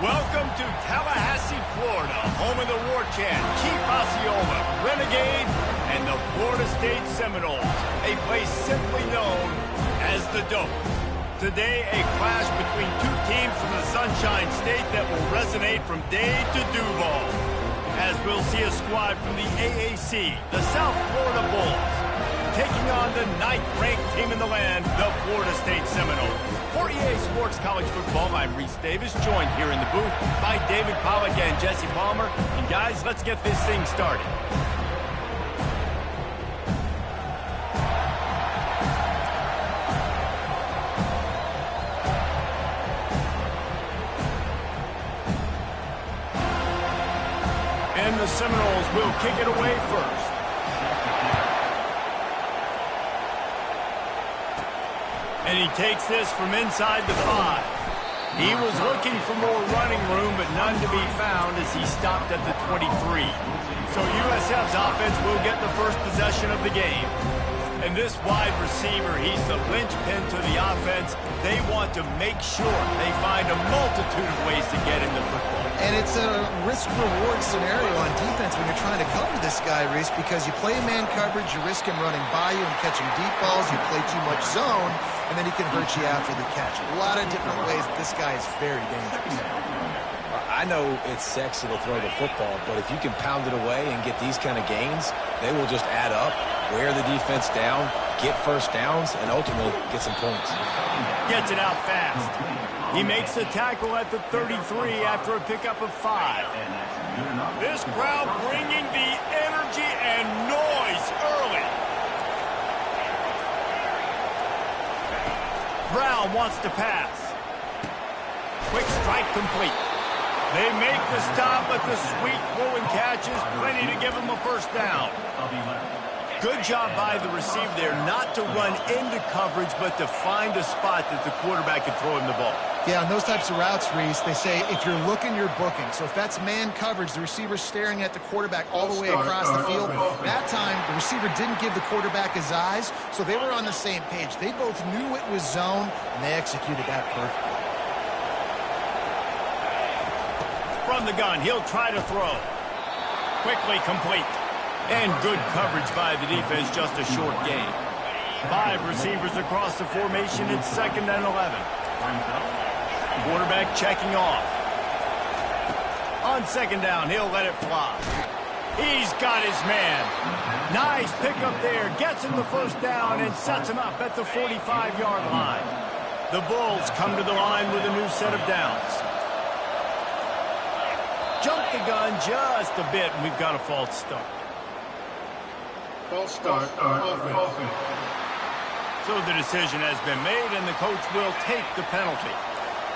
Welcome to Tallahassee, Florida, home of the War Chant, Chief Osceola, Renegade, and the Florida State Seminoles, a place simply known as the Dope. Today, a clash between two teams from the Sunshine State that will resonate from Dade to Duval, as we'll see a squad from the AAC, the South Florida Bulls, taking on the 9th-ranked team in the land, the Florida State Seminoles. For EA Sports College Football, I'm Reese Davis, joined here in the booth by David Pollack and Jesse Palmer. And guys, let's get this thing started. And the Seminoles will kick it away first. And he takes this from inside the 5. He was looking for more running room, but none to be found as he stopped at the 23. So USF's offense will get the first possession of the game. And this wide receiver, he's the linchpin to the offense. They want to make sure they find a multitude of ways to get in the football. And it's a risk-reward scenario on defense when you're trying to cover this guy, Reese, because you play man coverage, you risk him running by you and catching deep balls, you play too much zone, and then he can hurt you after the catch. A lot of different ways that this guy is very dangerous. I know it's sexy to throw the football, but if you can pound it away and get these kind of gains, they will just add up, wear the defense down, get first downs, and ultimately get some points. Gets it out fast. He makes the tackle at the 33 after a pickup of 5. This crowd bringing the energy and noise early. Brown wants to pass. Quick strike complete. They make the stop, but the sweet throwing catch is plenty to give them a first down. Good job by the receiver there not to run into coverage, but to find a spot that the quarterback could throw him the ball. Yeah, on those types of routes, Reese, they say if you're looking, you're booking. So if that's man coverage, the receiver's staring at the quarterback all the way across the field. That time, the receiver didn't give the quarterback his eyes, so they were on the same page. They both knew it was zone, and they executed that perfectly. From the gun, he'll try to throw. Quickly complete. And good coverage by the defense, just a short gain. 5 receivers across the formation. It's 2nd and 11. Quarterback checking off. On 2nd down, he'll let it fly. He's got his man. Nice pickup there. Gets him the first down and sets him up at the 45-yard line. The Bulls come to the line with a new set of downs. Jump the gun just a bit, and we've got a false start. False start. So the decision has been made, and the coach will take the penalty.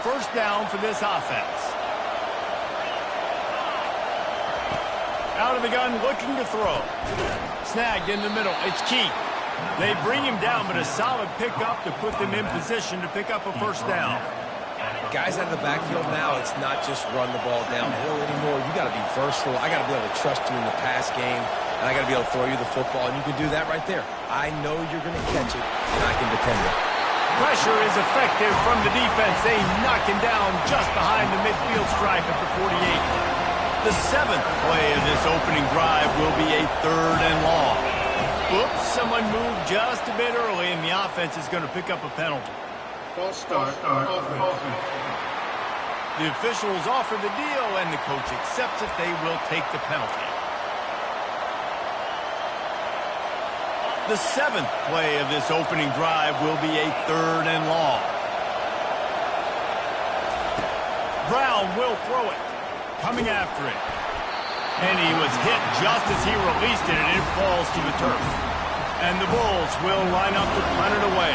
First down for this offense. Out of the gun, looking to throw. Snagged in the middle. It's Keith. They bring him down, but a solid pickup to put them in position to pick up a first down. Guys out of the backfield now, it's not just run the ball downhill anymore. You got to be versatile. I got to be able to trust you in the pass game, and I got to be able to throw you the football, and you can do that right there. I know you're going to catch it, and I can depend on it. Pressure is effective from the defense. They knock him down just behind the midfield stripe at the 48. The 7th play of this opening drive will be a 3rd and long. Oops, someone moved just a bit early, and the offense is going to pick up a penalty. False start. The officials offer the deal, and the coach accepts it. They will take the penalty. The 7th play of this opening drive will be a 3rd and long. Brown will throw it. Coming after it. And he was hit just as he released it, and it falls to the turf. And the Bulls will line up to punt it away.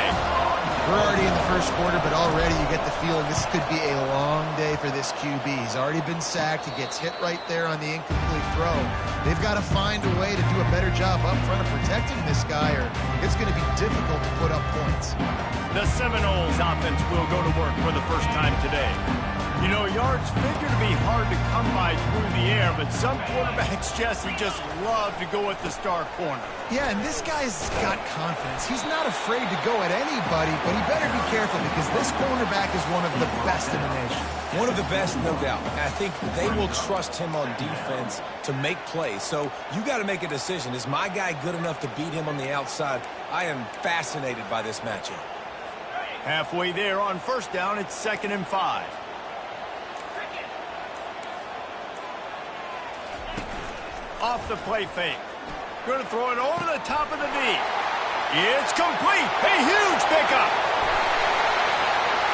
We're already in the first quarter, but already you get the feeling this could be a long day for this QB. He's already been sacked. He gets hit right there on the incomplete throw. They've got to find a way to do a better job up front of protecting this guy, or it's going to be difficult to put up points. The Seminoles offense will go to work for the first time today. You know, yards figure to be hard to come by through the air, but some quarterbacks, Jesse, just love to go at the star corner. Yeah, and this guy's got confidence. He's not afraid to go at anybody, but he better be careful because this cornerback is one of the best in the nation. One of the best, no doubt. I think they will trust him on defense to make plays. So you got to make a decision. Is my guy good enough to beat him on the outside? I am fascinated by this matchup. Halfway there on first down, it's 2nd and 5. Off the play fake. Going to throw it over the top of the knee. It's complete. A huge pickup.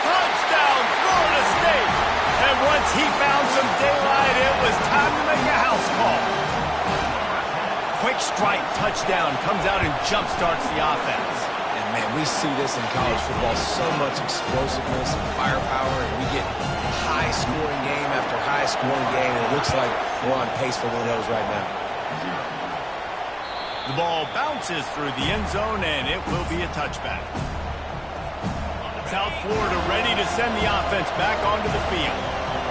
Touchdown, Florida State. And once he found some daylight, it was time to make a house call. Quick strike touchdown comes out and jump-starts the offense. And, man, we see this in college football, so much explosiveness and firepower, and we get high-scoring game after high-scoring game, and it looks like we're on pace for one of those right now. The ball bounces through the end zone, and it will be a touchback. South Florida ready to send the offense back onto the field.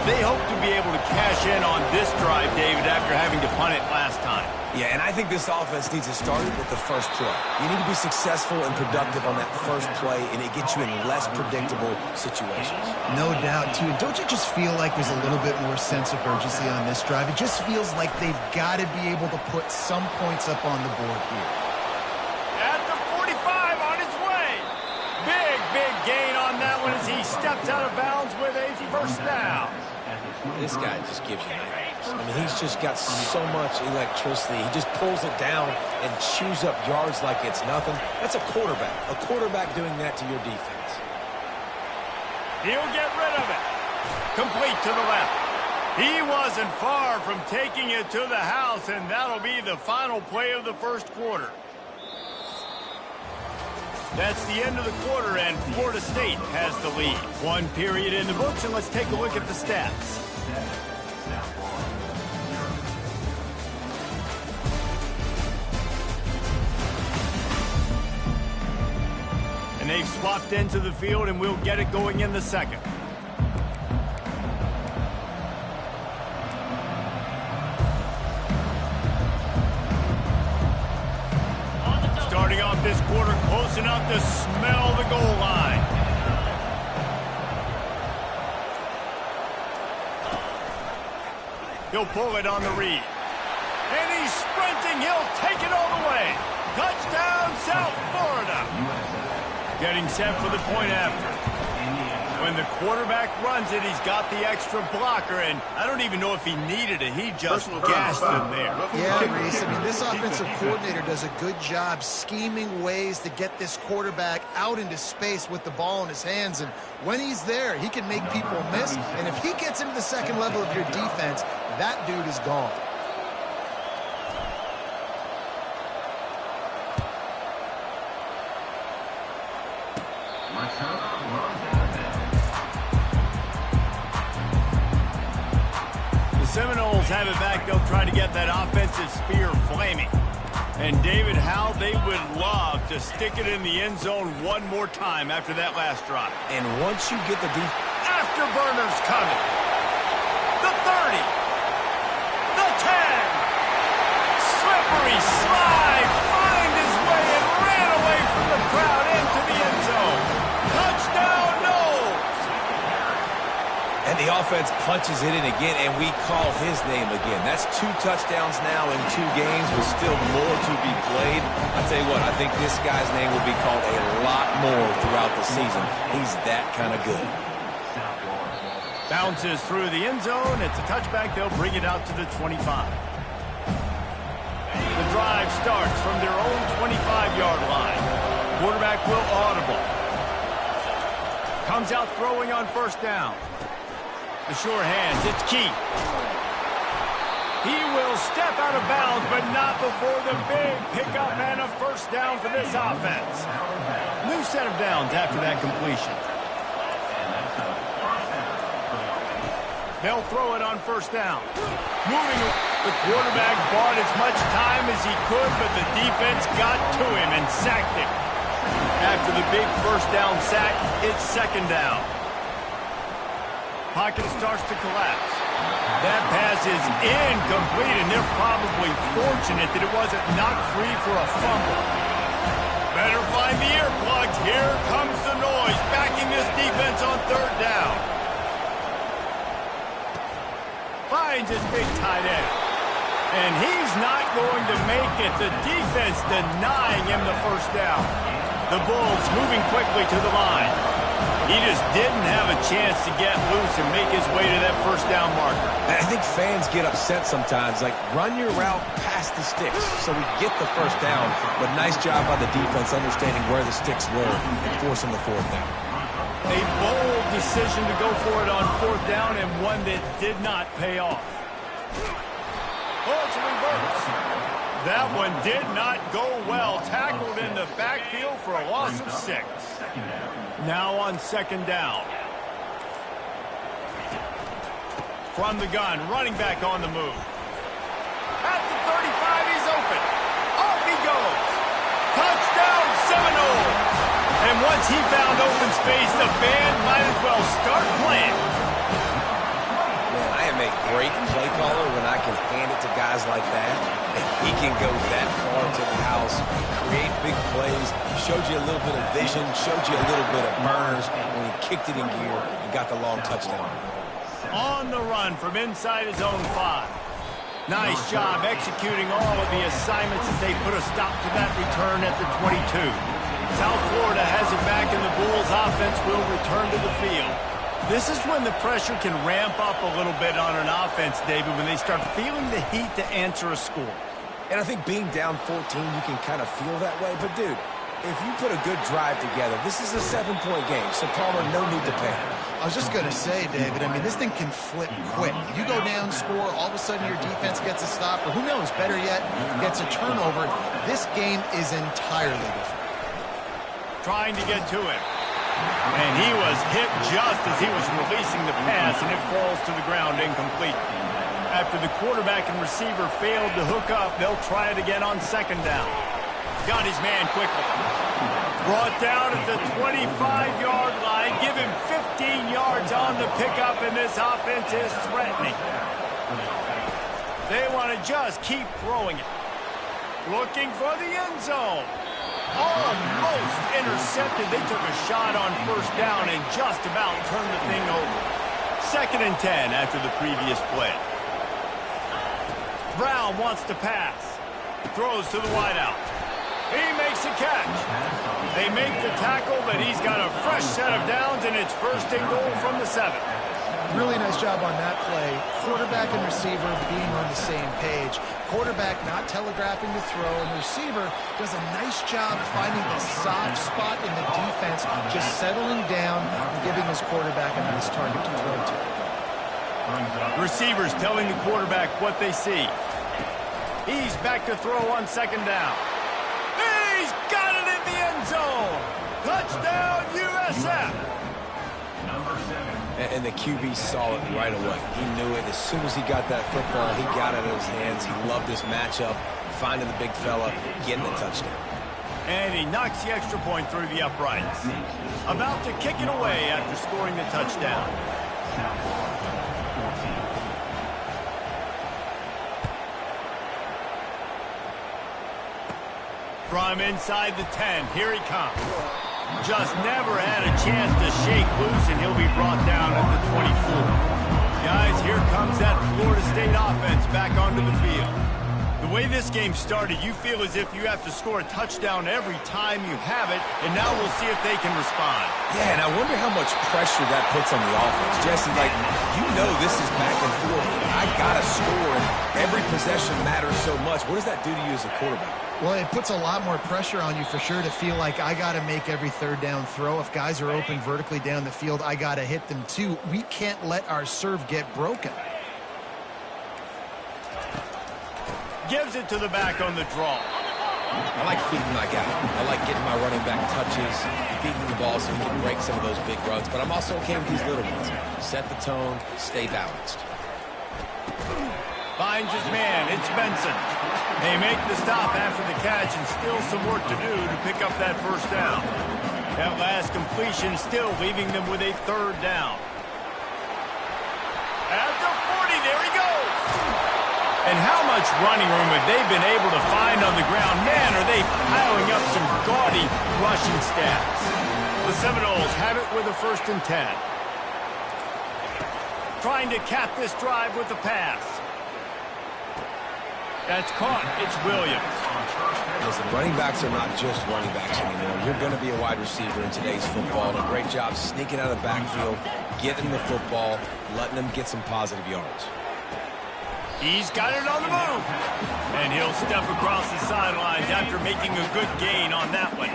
They hope to be able to cash in on this drive, David, after having to punt it last time. Yeah, and I think this offense needs to start with the first play. You need to be successful and productive on that first play, and it gets you in less predictable situations. No doubt, too. And don't you just feel like there's a little bit more sense of urgency on this drive? It just feels like they've got to be able to put some points up on the board here. At the 45 on his way. Big gain on that one as he steps out of bounds with a first down. This guy just gives you nightmares. I mean, he's just got so much electricity. He just pulls it down and chews up yards like it's nothing. That's a quarterback. A quarterback doing that to your defense. He'll get rid of it. Complete to the left. He wasn't far from taking it to the house, and that'll be the final play of the first quarter. That's the end of the quarter, and Florida State has the lead. One period in the books, and let's take a look at the stats. And they've swapped into the field, and we'll get it going in the second. Starting off this quarter close enough to smell the goal line. He'll pull it on the read. And he's sprinting. He'll take it all the way. Touchdown, South Florida. Getting set for the point after. When the quarterback runs it, he's got the extra blocker, and I don't even know if he needed it. He just gashed him there. Yeah, Reese, I mean, this offensive coordinator does a good job scheming ways to get this quarterback out into space with the ball in his hands, and when he's there, he can make people miss, and if he gets into the second level of your defense, that dude is gone. Seminoles have it back. They'll try to get that offensive spear flaming. And David, how they would love to stick it in the end zone one more time after that last drive. And once you get the afterburners coming. The 30. The 10. Slippery slide. Find his way and ran away from the crowd into the end zone. Touchdown, Noles. And the offense punches it in again, and we call his name again. That's 2 touchdowns now in 2 games with still more to be played. I tell you what, I think this guy's name will be called a lot more throughout the season. He's that kind of good. Bounces through the end zone. It's a touchback. They'll bring it out to the 25. The drive starts from their own 25-yard line. Quarterback will audible. Comes out throwing on first down. The sure hands, it's Key. He will step out of bounds, but not before the big pickup and a first down for this offense. New set of downs after that completion. They'll throw it on first down. Moving, the quarterback bought as much time as he could, but the defense got to him and sacked him. After the big first down sack, it's second down. pocket starts to collapse. That pass is incomplete, and they're probably fortunate that it wasn't knocked free for a fumble. Better find the earplugs. Here comes the noise, backing this defense on third down. Finds his big tight end. And he's not going to make it. The defense denying him the first down. The Bulls moving quickly to the line. He just didn't have a chance to get loose and make his way to that first down marker. I think fans get upset sometimes. Like, run your route past the sticks so we get the first down. But nice job by the defense understanding where the sticks were and forcing the fourth down. A bold decision to go for it on fourth down, and one that did not pay off. Oh, it's a reverse. That one did not go well. Tackled in the backfield for a loss of 6. Now on second down. From the gun, running back on the move. At the 35, he's open. Off he goes. Touchdown, Seminoles. And once he found open space, the band might as well start playing. Man, I am a great play caller when I can hand it to guys like that. And he can go that far to the house, create big plays, showed you a little bit of vision, showed you a little bit of burners when he kicked it in gear and got the long touchdown. On the run from inside his own 5. Nice job executing all of the assignments as they put a stop to that return at the 22. South Florida has it back, and the Bulls offense will return to the field. This is when the pressure can ramp up a little bit on an offense, David, when they start feeling the heat to answer a score. And I think being down 14, you can kind of feel that way. But, dude, if you put a good drive together, this is a 7-point game. So, Palmer, no need to panic. I was just going to say, David, I mean, this thing can flip quick. You go down, score, all of a sudden your defense gets a stop, or who knows, better yet, gets a turnover. This game is entirely different. Trying to get to him. And he was hit just as he was releasing the pass, and it falls to the ground incomplete. After the quarterback and receiver failed to hook up, they'll try it again on second down. Got his man quickly. Brought down at the 25-yard line. Give him 15 yards on the pickup, and this offense is threatening. They want to just keep throwing it. Looking for the end zone. Almost intercepted. They took a shot on first down and just about turned the thing over. 2nd and 10 after the previous play. Brown wants to pass. Throws to the wideout. He makes a catch. They make the tackle, but he's got a fresh set of downs, and it's 1st and goal from the 7. Really nice job on that play. Quarterback and receiver being on the same page. Quarterback not telegraphing the throw, and the receiver does a nice job finding the soft spot in the defense, just settling down and giving his quarterback a nice target to throw to. Receivers telling the quarterback what they see. He's back to throw on second down. He's got it in the end zone. Touchdown, USF. And the QB saw it right away. He knew it. As soon as he got that football, he got it in his hands. He loved this matchup, finding the big fella, getting the touchdown. And he knocks the extra point through the uprights. About to kick it away after scoring the touchdown. From inside the 10, here he comes. Just never had a chance to shake loose, and he'll be brought down at the 24. Guys, here comes that Florida State offense back onto the field. The way this game started, you feel as if you have to score a touchdown every time you have it, and now we'll see if they can respond. Yeah, and I wonder how much pressure that puts on the offense. Jesse, like, you know this is back and forth. I got to score, and every possession matters so much. What does that do to you as a quarterback? Well, it puts a lot more pressure on you for sure to feel like I got to make every third down throw. If guys are open vertically down the field, I got to hit them too. We can't let our serve get broken. Gives it to the back on the draw. I like feeding my guy. I like getting my running back touches, feeding the ball so he can break some of those big runs. But I'm also okay with these little ones. Set the tone, stay balanced. Finds his man. It's Benson. They make the stop after the catch, and still some work to do to pick up that first down. That last completion still leaving them with a third down. And how much running room have they been able to find on the ground? Man, are they piling up some gaudy rushing stats. The Seminoles have it with a 1st and 10. Trying to cap this drive with the pass. That's caught. It's Williams. Listen, running backs are not just running backs anymore. You're going to be a wide receiver in today's football. And a great job sneaking out of the backfield, getting the football, letting them get some positive yards. He's got it on the move. And he'll step across the sidelines after making a good gain on that one.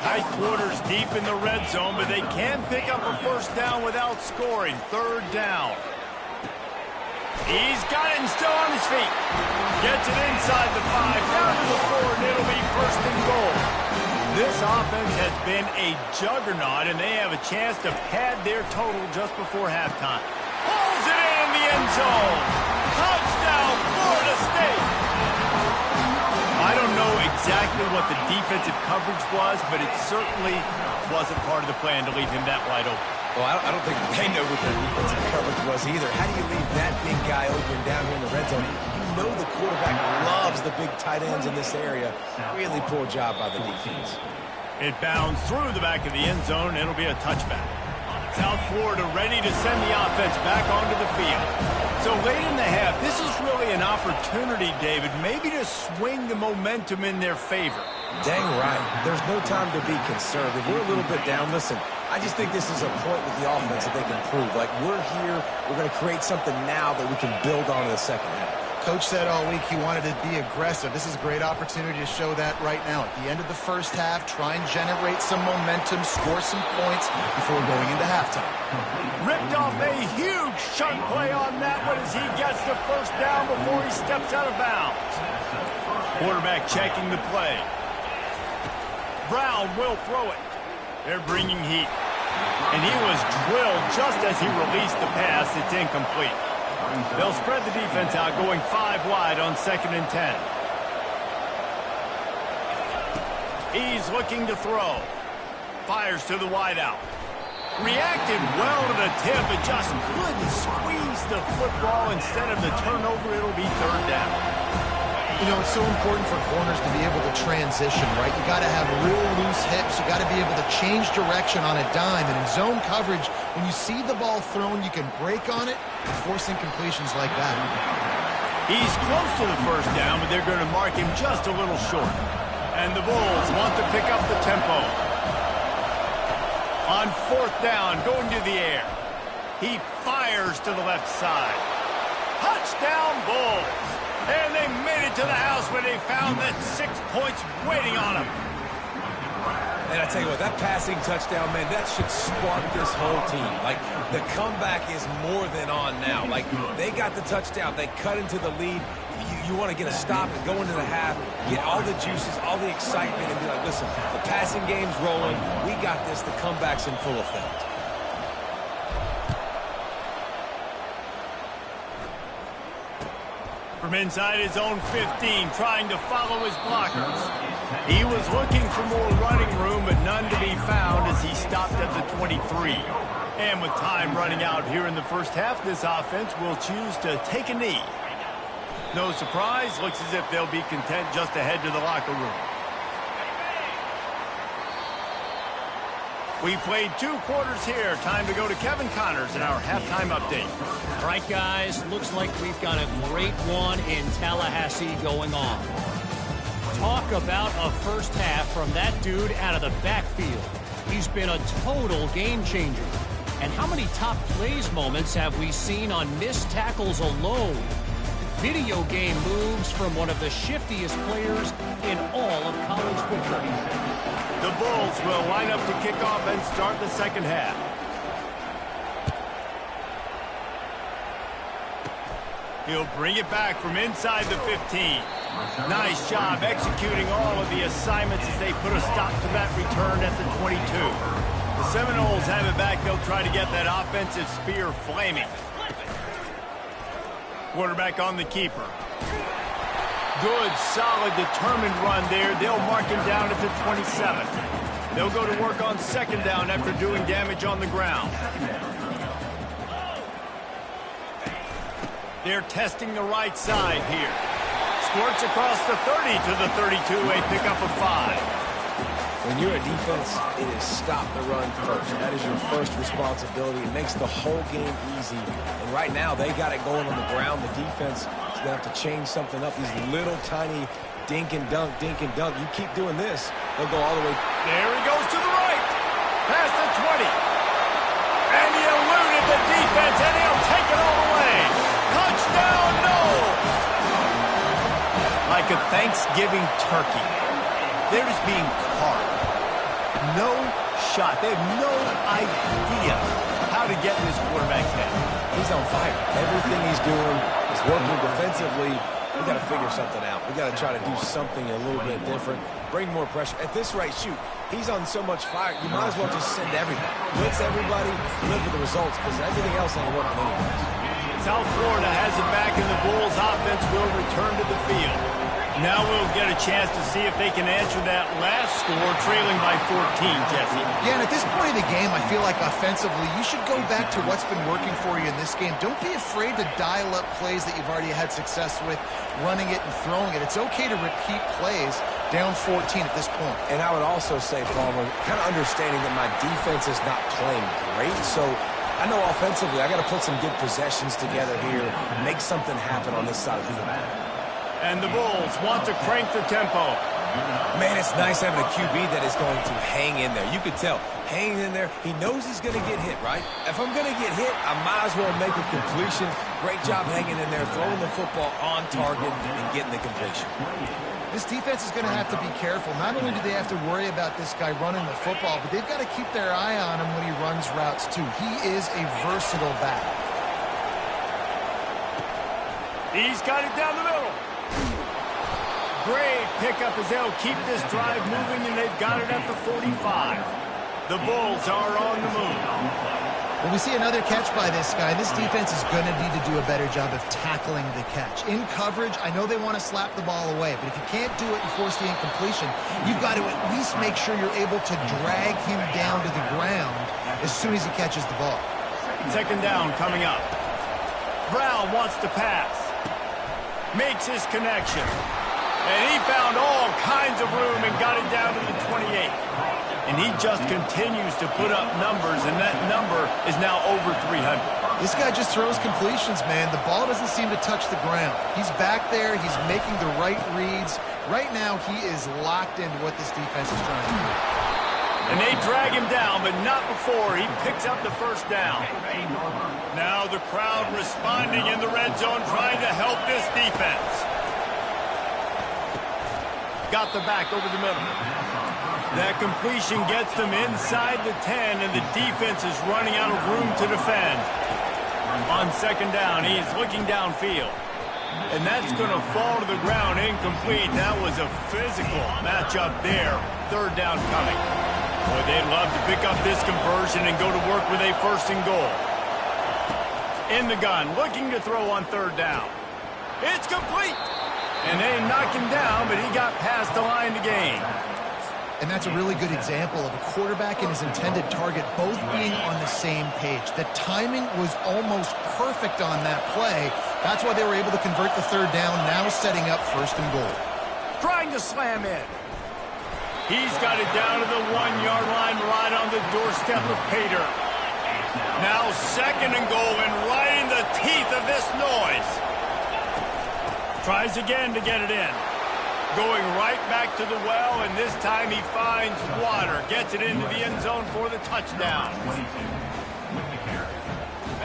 Tight quarters deep in the red zone, but they can pick up a 1st down without scoring. 3rd down. He's got it and still on his feet. Gets it inside the 5, down to the 4, and it'll be 1st and goal. This offense has been a juggernaut, and they have a chance to pad their total just before halftime. Pulls it in the end zone. Touchdown, Florida State. I don't know exactly what the defensive coverage was, but it certainly wasn't part of the plan to leave him that wide open. Well, I don't think they know what their defensive coverage was either. How do you leave that big guy open down here in the red zone? You know the quarterback loves the big tight ends in this area. Really poor job by the defense. It bounds through the back of the end zone, and it'll be a touchback. South Florida ready to send the offense back onto the field. So late in the half, this is really an opportunity, David, maybe to swing the momentum in their favor. Dang right. There's no time to be conservative. We're a little bit down. Listen, I just think this is a point with the offense that they can prove. Like, we're here, we're going to create something now that we can build on in the second half. Coach said all week he wanted to be aggressive. This is a great opportunity to show that right now. At the end of the 1st half, try and generate some momentum, score some points before going into halftime. Ripped off a huge chunk play on that one as he gets the 1st down before he steps out of bounds. Quarterback checking the play. Brown will throw it. They're bringing heat. And he was drilled just as he released the pass. It's incomplete. They'll spread the defense out, going 5 wide on 2nd and 10. He's looking to throw. Fires to the wideout. Reacted well to the tip, but just couldn't squeeze the football. Instead of the turnover, it'll be 3rd down. You know, it's so important for corners to be able to transition, right? You got to have real loose hips. You got to be able to change direction on a dime. And in zone coverage, when you see the ball thrown, you can break on it and force incompletions like that. He's close to the 1st down, but they're going to mark him just a little short. And the Bulls want to pick up the tempo. On 4th down, going to the air. He fires to the left side. Touchdown, Bulls. And they made it to the house where they found that 6 points waiting on them. And I tell you what, that passing touchdown, man, that should spark this whole team. Like, the comeback is more than on now. Like, they got the touchdown. They cut into the lead. You want to get a stop and go into the half, get all the juices, all the excitement, and be like, listen, the passing game's rolling. We got this. The comeback's in full effect. From inside his own 15, trying to follow his blockers. He was looking for more running room, but none to be found as he stopped at the 23. And with time running out here in the 1st half, this offense will choose to take a knee. No surprise, looks as if they'll be content just to head to the locker room. We played 2 quarters here. Time to go to Kevin Connors in our halftime update. All right, guys, looks like we've got a great one in Tallahassee going on. Talk about a 1st half from that dude out of the backfield. He's been a total game changer. And how many top plays moments have we seen on missed tackles alone? Video game moves from one of the shiftiest players in all of college football. The Bulls will line up to kick off and start the 2nd half. He'll bring it back from inside the 15. Nice job executing all of the assignments as they put a stop to that return at the 22. The Seminoles have it back. They'll try to get that offensive spear flaming. Quarterback on the keeper. Good, solid, determined run there. They'll mark him down at the 27. They'll go to work on 2nd down after doing damage on the ground. They're testing the right side here. Squirts across the 30 to the 32, a pickup of 5. When you're a defense, it is stop the run first. That is your first responsibility. It makes the whole game easy. And right now, they got it going on the ground. The defense is going to have to change something up. These little tiny dink and dunk, dink and dunk. You keep doing this, they'll go all the way. There he goes to the right. Past the 20. And he eluded the defense, and he'll take it all the way. Touchdown, no! Like a Thanksgiving turkey. They're just being carved. No shot. They have no idea how to get in this quarterback's head. He's on fire. Everything he's doing is working defensively. We got to figure something out. We got to try to do something a little bit different. Bring more pressure. At this rate, shoot, he's on so much fire, you might as well just send everybody. Blitz everybody, live with the results, because everything else ain't working anyways. South Florida has it back, and the Bulls offense will return to the field. Now we'll get a chance to see if they can answer that last score, trailing by 14, Jesse. Yeah, and at this point of the game, I feel like offensively, you should go back to what's been working for you in this game. Don't be afraid to dial up plays that you've already had success with, running it and throwing it. It's okay to repeat plays down 14 at this point. And I would also say, Palmer, kind of understanding that my defense is not playing great, so I know offensively I got to put some good possessions together here, make something happen on this side of the football. And the Bulls want to crank the tempo. Man, it's nice having a QB that is going to hang in there. You could tell, hanging in there, he knows he's going to get hit, right? If I'm going to get hit, I might as well make a completion. Great job hanging in there, throwing the football on target and getting the completion. This defense is going to have to be careful. Not only do they have to worry about this guy running the football, but they've got to keep their eye on him when he runs routes, too. He is a versatile back. He's got it down the middle. Great pickup as they'll keep this drive moving, and they've got it at the 45. The Bulls are on the move. Well, we see another catch by this guy. This defense is going to need to do a better job of tackling the catch. In coverage, I know they want to slap the ball away, but if you can't do it and force the incompletion, you've got to at least make sure you're able to drag him down to the ground as soon as he catches the ball. Second down coming up. Brown wants to pass. Makes his connection. And he found all kinds of room and got it down to the 28. And he just continues to put up numbers, and that number is now over 300. This guy just throws completions, man. The ball doesn't seem to touch the ground. He's back there. He's making the right reads. Right now, he is locked into what this defense is trying to do. And they drag him down, but not before he picks up the first down. Now the crowd responding in the red zone, trying to help this defense. Got the back over the middle. That completion gets them inside the 10, and the defense is running out of room to defend. On second down, he's looking downfield. And that's going to fall to the ground incomplete. That was a physical matchup there. Third down coming. Boy, they'd love to pick up this conversion and go to work with a first and goal. In the gun, looking to throw on third down. It's complete. And they knocked him down, but he got past the line to gain. And that's a really good example of a quarterback and his intended target both being on the same page. The timing was almost perfect on that play. That's why they were able to convert the third down, now setting up first and goal. Trying to slam in. He's got it down to the 1-yard line, right on the doorstep of Pater. Now second and goal, and right in the teeth of this noise. Tries again to get it in. Going right back to the well, and this time he finds water. Gets it into the end zone for the touchdown.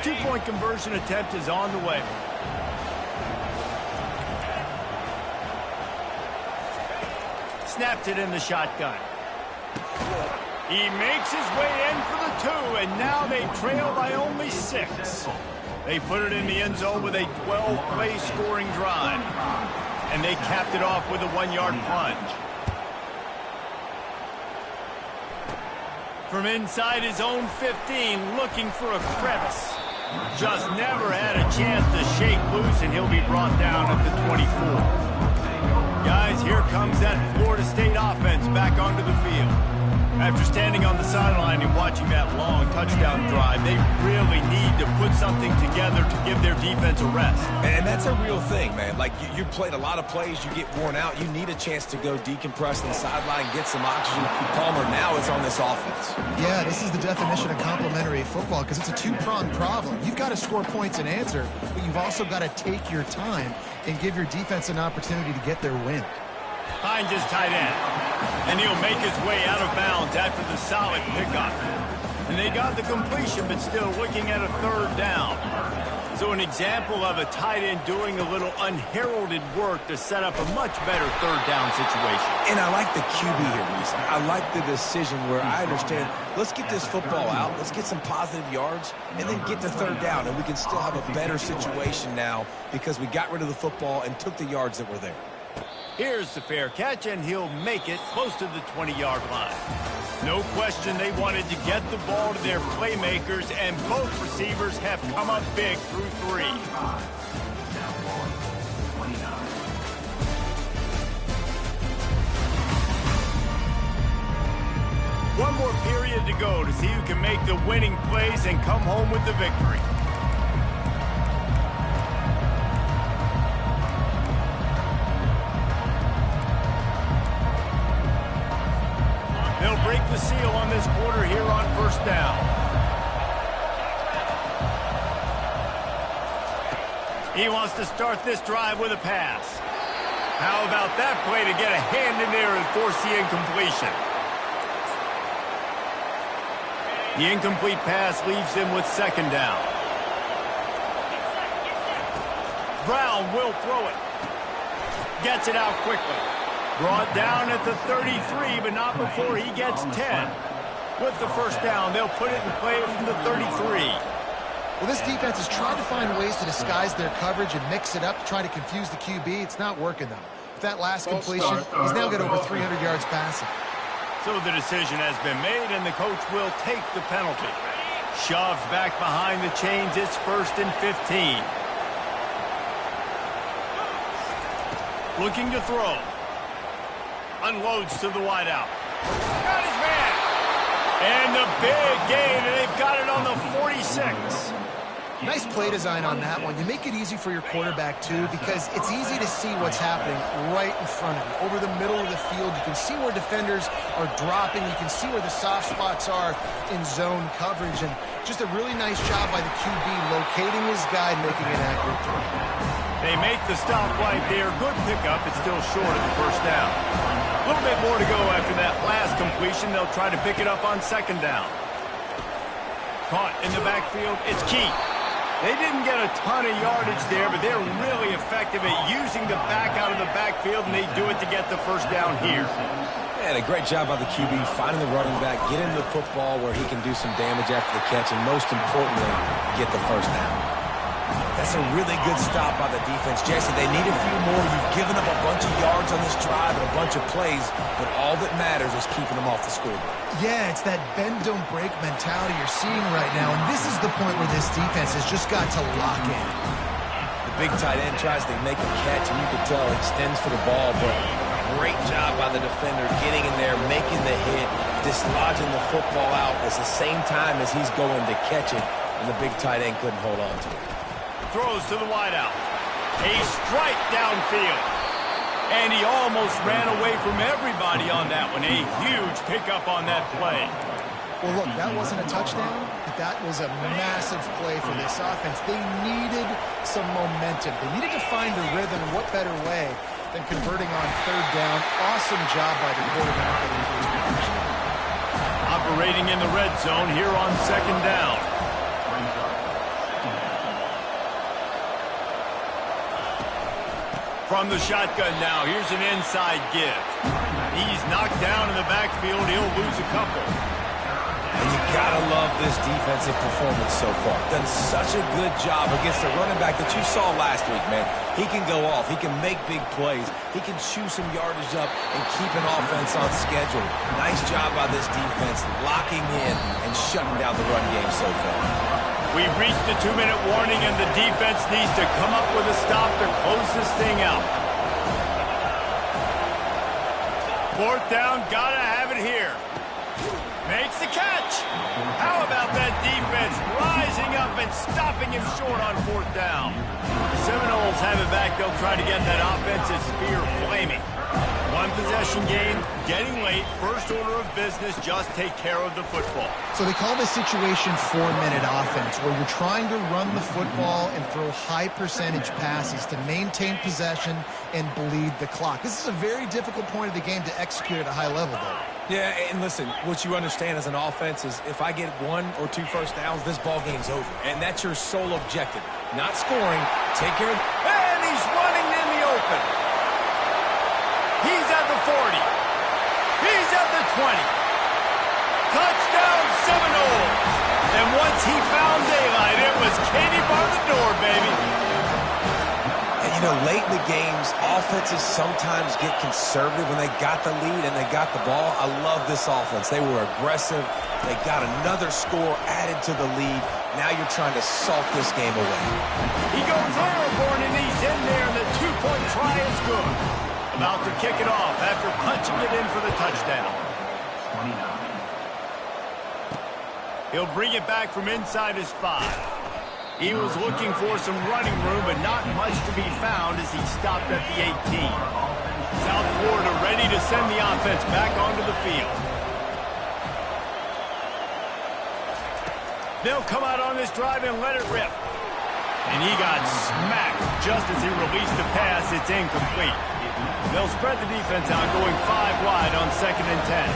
Two-point conversion attempt is on the way. Snapped it in the shotgun. He makes his way in for the 2, and now they trail by only 6. They put it in the end zone with a 12-play scoring drive. And they capped it off with a 1-yard plunge. From inside his own 15, looking for a crevice. Just never had a chance to shake loose, and he'll be brought down at the 24. Guys, here comes that Florida State offense back onto the field. After standing on the sideline and watching that long touchdown drive, they really need to put something together to give their defense a rest. And that's a real thing, man. Like, you played a lot of plays, you get worn out, you need a chance to go decompress on the sideline, get some oxygen. Palmer, now it's on this offense. Yeah, this is the definition of complementary football because it's a two-pronged problem. You've got to score points and answer, but you've also got to take your time and give your defense an opportunity to get their win. Finds his tight end, and he'll make his way out of bounds after the solid pickup. And they got the completion, but still looking at a third down. So an example of a tight end doing a little unheralded work to set up a much better third down situation. And I like the QB here, Reese. I like the decision where I understand, let's get this football out, let's get some positive yards, and then get to third down, and we can still have a better situation now because we got rid of the football and took the yards that were there. Here's the fair catch, and he'll make it close to the 20-yard line. No question they wanted to get the ball to their playmakers, and both receivers have come up big through 3. One more period to go to see who can make the winning plays and come home with the victory. They'll break the seal on this quarter here on first down. He wants to start this drive with a pass. How about that play to get a hand in there and force the incompletion? The incomplete pass leaves them with second down. Brown will throw it. Gets it out quickly. Brought down at the 33, but not before he gets 10. With the first down, they'll put it in play from the 33. Well, this defense is trying to find ways to disguise their coverage and mix it up to try to confuse the QB. It's not working, though. With that last completion, he's now got over 300 yards passing. So the decision has been made, and the coach will take the penalty. Shoves back behind the chains. It's 1st and 15. Looking to throw. Unloads to the wideout. Got his man. And the big gain, and they've got it on the 46. Nice play design on that one. You make it easy for your quarterback, too, because it's easy to see what's happening right in front of you. Over the middle of the field, you can see where defenders are dropping. You can see where the soft spots are in zone coverage. And just a really nice job by the QB locating his guy and making an accurate throw. They make the stop right there. Good pickup. It's still short of the first down. A little bit more to go after that last completion. They'll try to pick it up on second down. Caught in the backfield. It's Key. They didn't get a ton of yardage there, but they're really effective at using the back out of the backfield, and they do it to get the first down here. And a great job by the QB, finding the running back, getting the football where he can do some damage after the catch, and most importantly, get the first down. That's a really good stop by the defense. Jesse, they need a few more. You've given up a bunch of yards on this drive and a bunch of plays, but all that matters is keeping them off the scoreboard. Yeah, it's that bend, don't break mentality you're seeing right now, and this is the point where this defense has just got to lock in. The big tight end tries to make a catch, and you can tell he extends for the ball, but great job by the defender getting in there, making the hit, dislodging the football out at the same time as he's going to catch it, and the big tight end couldn't hold on to it. Throws to the wideout. A strike downfield. And he almost ran away from everybody on that one. A huge pickup on that play. Well, look, that wasn't a touchdown, but that was a massive play for this offense. They needed some momentum. They needed to find a rhythm, and what better way than converting on third down. Awesome job by the quarterback. Operating in the red zone here on second down. From the shotgun now, here's an inside give. He's knocked down in the backfield. He'll lose a couple. And you gotta love this defensive performance so far. Done such a good job against the running back that you saw last week, man. He can go off. He can make big plays. He can chew some yardage up and keep an offense on schedule. Nice job by this defense, locking in and shutting down the run game so far. We've reached the 2-minute warning, and the defense needs to come up with a stop to close this thing out. Fourth down, gotta have it here. Makes the catch. How about that defense rising up and stopping him short on 4th down? The Seminoles have it back. They'll try to get that offensive spear flaming. One possession game, getting late. First order of business, just take care of the football. So they call this situation 4-minute offense, where you're trying to run the football and throw high percentage passes to maintain possession and bleed the clock. This is a very difficult point of the game to execute at a high level, though. Yeah, and listen, what you understand as an offense is if I get 1 or 2 first downs, this ball game's over. And that's your sole objective. Not scoring, take care of... And he's running in the open. He's at the 40. He's at the 20. Touchdown Seminoles. And once he found daylight, it was Katie bar the door, baby. And, you know, late in the games, offenses sometimes get conservative when they got the lead and they got the ball. I love this offense. They were aggressive. They got another score added to the lead. Now you're trying to salt this game away. He goes overboard and he's in there, and the 2-point try is good. About to kick it off after punching it in for the touchdown. 29. He'll bring it back from inside his 5. He was looking for some running room, but not much to be found as he stopped at the 18. South Florida ready to send the offense back onto the field. They'll come out on this drive and let it rip. And he got smacked just as he released the pass. It's incomplete. They'll spread the defense out, going 5 wide on 2nd and 10.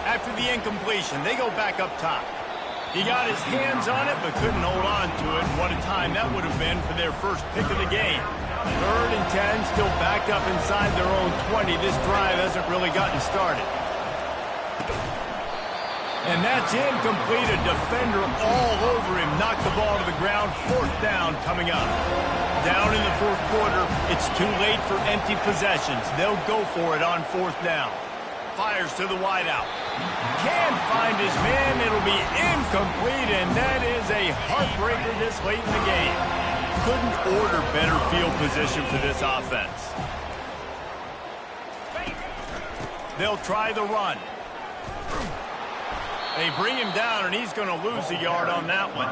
After the incompletion, they go back up top. He got his hands on it, but couldn't hold on to it. What a time that would have been for their first pick of the game. 3rd and 10, still backed up inside their own 20. This drive hasn't really gotten started. And that's incomplete. A defender all over him. Knocked the ball to the ground. 4th down coming up. Down in the 4th quarter. It's too late for empty possessions. They'll go for it on 4th down. Fires to the wideout. Can't find his man. It'll be incomplete, and that is a heartbreaker this late in the game. Couldn't order better field position for this offense. They'll try the run. They bring him down, and he's going to lose a yard on that one.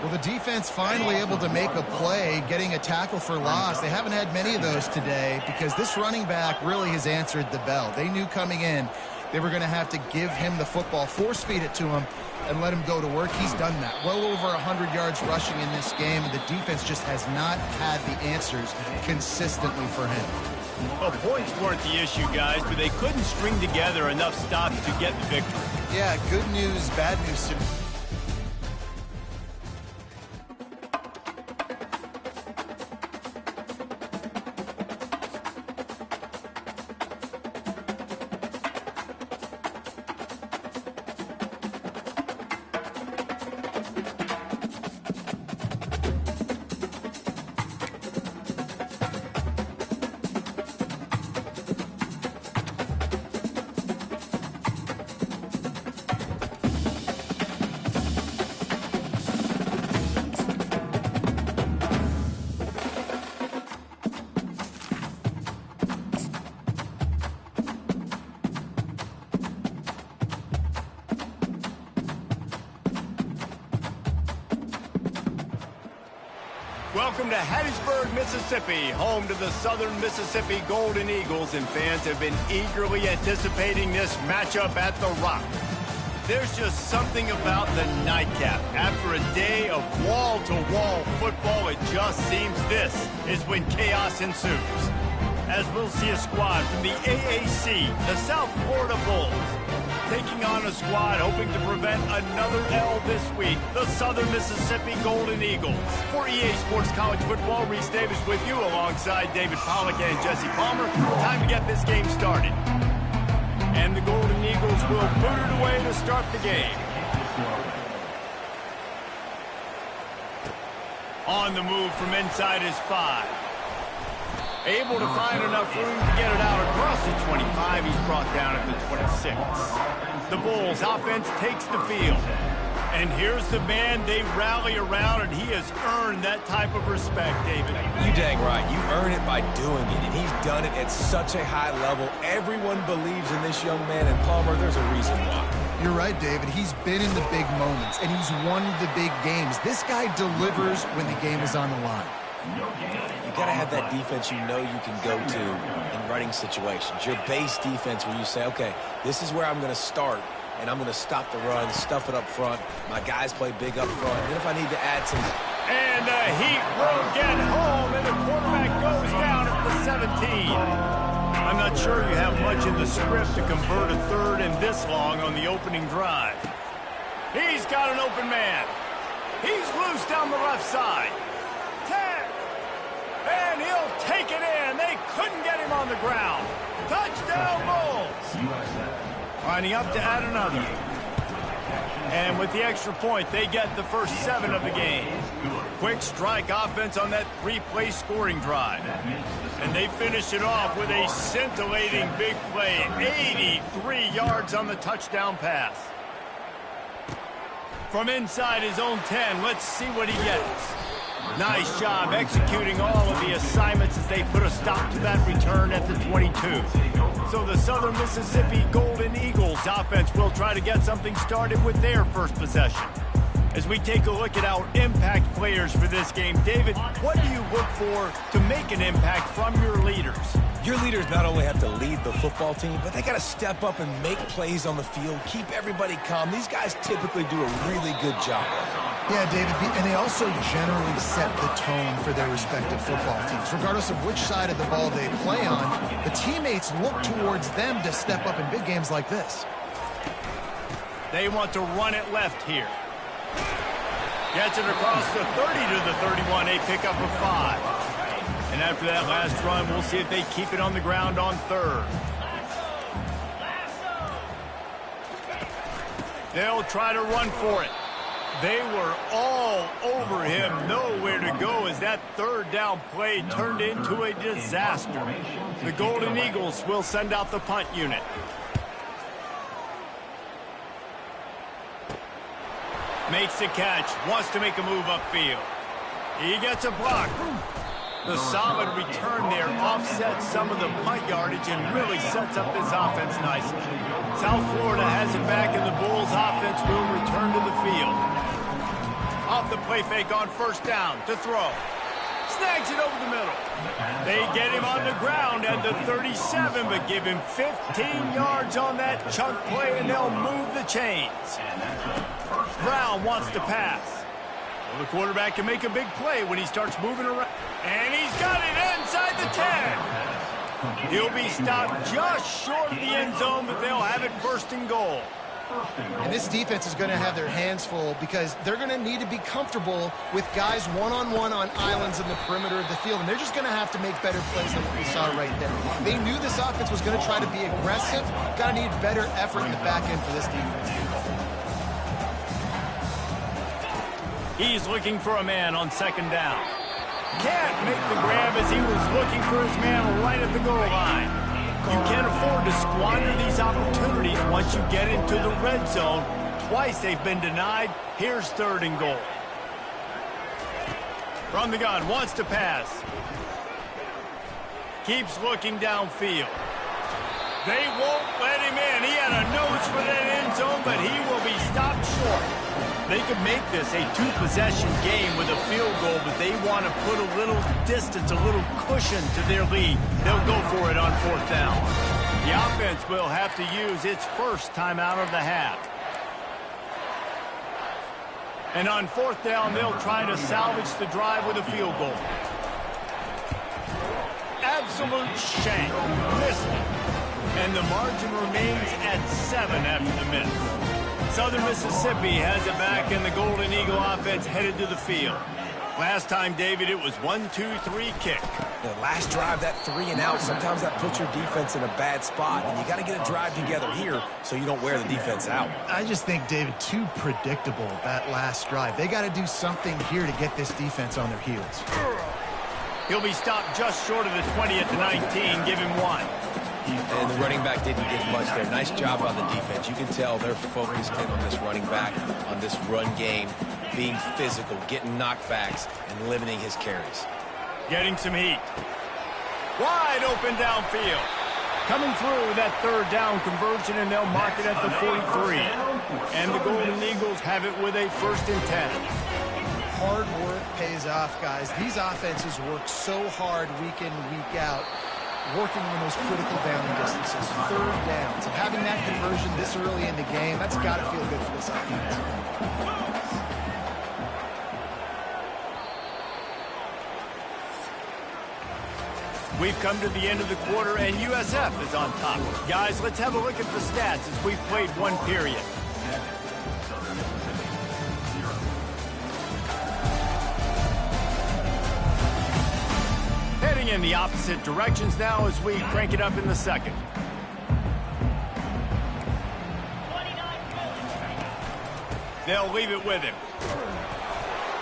Well, the defense finally able to make a play, getting a tackle for loss. They haven't had many of those today because this running back really has answered the bell. They knew coming in they were going to have to give him the football, force feed it to him, and let him go to work. He's done that. Well over 100 yards rushing in this game, and the defense just has not had the answers consistently for him. Well, points weren't the issue, guys, but they couldn't string together enough stops to get the victory. Yeah, good news, bad news. Welcome to Hattiesburg, Mississippi, home to the Southern Mississippi Golden Eagles, and fans have been eagerly anticipating this matchup at the Rock. There's just something about the nightcap. After a day of wall-to-wall football, it just seems this is when chaos ensues. As we'll see a squad from the AAC, the South Florida Bulls, taking on a squad hoping to prevent another L this week, the Southern Mississippi Golden Eagles. For EA Sports College Football, Reese Davis with you alongside David Pollack and Jesse Palmer. Time to get this game started. And the Golden Eagles will boot it away to start the game. On the move from inside his 5. Able to find enough room to get it out across the 25. He's brought down at the 26. The Bulls offense takes the field. And here's the man they rally around, and he has earned that type of respect, David. You dang right. You earn it by doing it, and he's done it at such a high level. Everyone believes in this young man, and Palmer, there's a reason why. You're right, David. He's been in the big moments, and he's won the big games. This guy delivers when the game is on the line. You got to have that defense you know you can go to in running situations. Your base defense where you say, okay, this is where I'm going to start, and I'm going to stop the run, stuff it up front. My guys play big up front. And if I need to add some... And the Heat will get home, and the quarterback goes down at the 17. I'm not sure you have much in the script to convert a third and this long on the opening drive. He's got an open man. He's loose down the left side. 10. And he'll take it in. They couldn't get him on the ground. Touchdown Bulls. Lining up to add another. And with the extra point, they get the first 7 of the game. Quick strike offense on that 3-play scoring drive. And they finish it off with a scintillating big play. 83 yards on the touchdown pass. From inside his own 10, let's see what he gets. Nice job executing all of the assignments as they put a stop to that return at the 22. So the Southern Mississippi Golden Eagles offense will try to get something started with their first possession. As we take a look at our impact players for this game, David, what do you look for to make an impact from your leaders? Your leaders not only have to lead the football team, but they got to step up and make plays on the field, keep everybody calm. These guys typically do a really good job. Yeah, David, and they also generally set the tone for their respective football teams. Regardless of which side of the ball they play on, the teammates look towards them to step up in big games like this. They want to run it left here. Gets it across the 30 to the 31, a pickup of 5. And after that last run, we'll see if they keep it on the ground on third. They'll try to run for it. They were all over him, nowhere to go as that third down play turned into a disaster. The Golden Eagles will send out the punt unit. Makes the catch, wants to make a move upfield. He gets a block. The solid return there offsets some of the punt yardage and really sets up this offense nicely. South Florida has it back, and the Bulls offense will return to the field. Off the play fake on first down to throw. Snags it over the middle. They get him on the ground at the 37, but give him 15 yards on that chunk play, and they'll move the chains. Brown wants to pass. Well, the quarterback can make a big play when he starts moving around. And he's got it inside the 10. He'll be stopped just short of the end zone, but they'll have it first and goal. And this defense is going to have their hands full because they're going to need to be comfortable with guys one-on-one on islands in the perimeter of the field. And they're just going to have to make better plays than what we saw right there. They knew this offense was going to try to be aggressive. Got to need better effort in the back end for this defense. He's looking for a man on second down. Can't make the grab as he was looking for his man right at the goal line. You can't afford to squander these opportunities once you get into the red zone. Twice they've been denied. Here's third and goal. From the gun, wants to pass. Keeps looking downfield. They won't let him in. He had a nose for that end zone, but he will be stopped short. They could make this a two-possession game with a field goal, but they want to put a little distance, a little cushion to their lead. They'll go for it on fourth down. The offense will have to use its first timeout of the half. And on fourth down, they'll try to salvage the drive with a field goal. Absolute shank. Missed it. And the margin remains at 7 after the minute. Southern Mississippi has it back, and the Golden Eagle offense headed to the field. Last time, David, it was 1-2-3 kick. The last drive, that 3 and out, sometimes that puts your defense in a bad spot, and you got to get a drive together here so you don't wear the defense out. I just think, David, too predictable, that last drive. They got to do something here to get this defense on their heels. He'll be stopped just short of the 20 at the 19. Give him 1. And the running back didn't get much there. Nice job on the defense. You can tell they're focused in on this running back, on this run game, being physical, getting knockbacks, and limiting his carries. Getting some heat. Wide open downfield. Coming through that third down conversion, and they'll mark it at the 43. And the Golden Eagles have it with a 1st and 10. Hard work pays off, guys. These offenses work so hard week in, week out, working in those critical down distances, 3rd downs. And having that conversion this early in the game, that's got to feel good for this offense. We've come to the end of the quarter, and USF is on top. Guys, let's have a look at the stats as we've played 1 period. Heading in the opposite directions now as we crank it up in the 2nd. They'll leave it with him.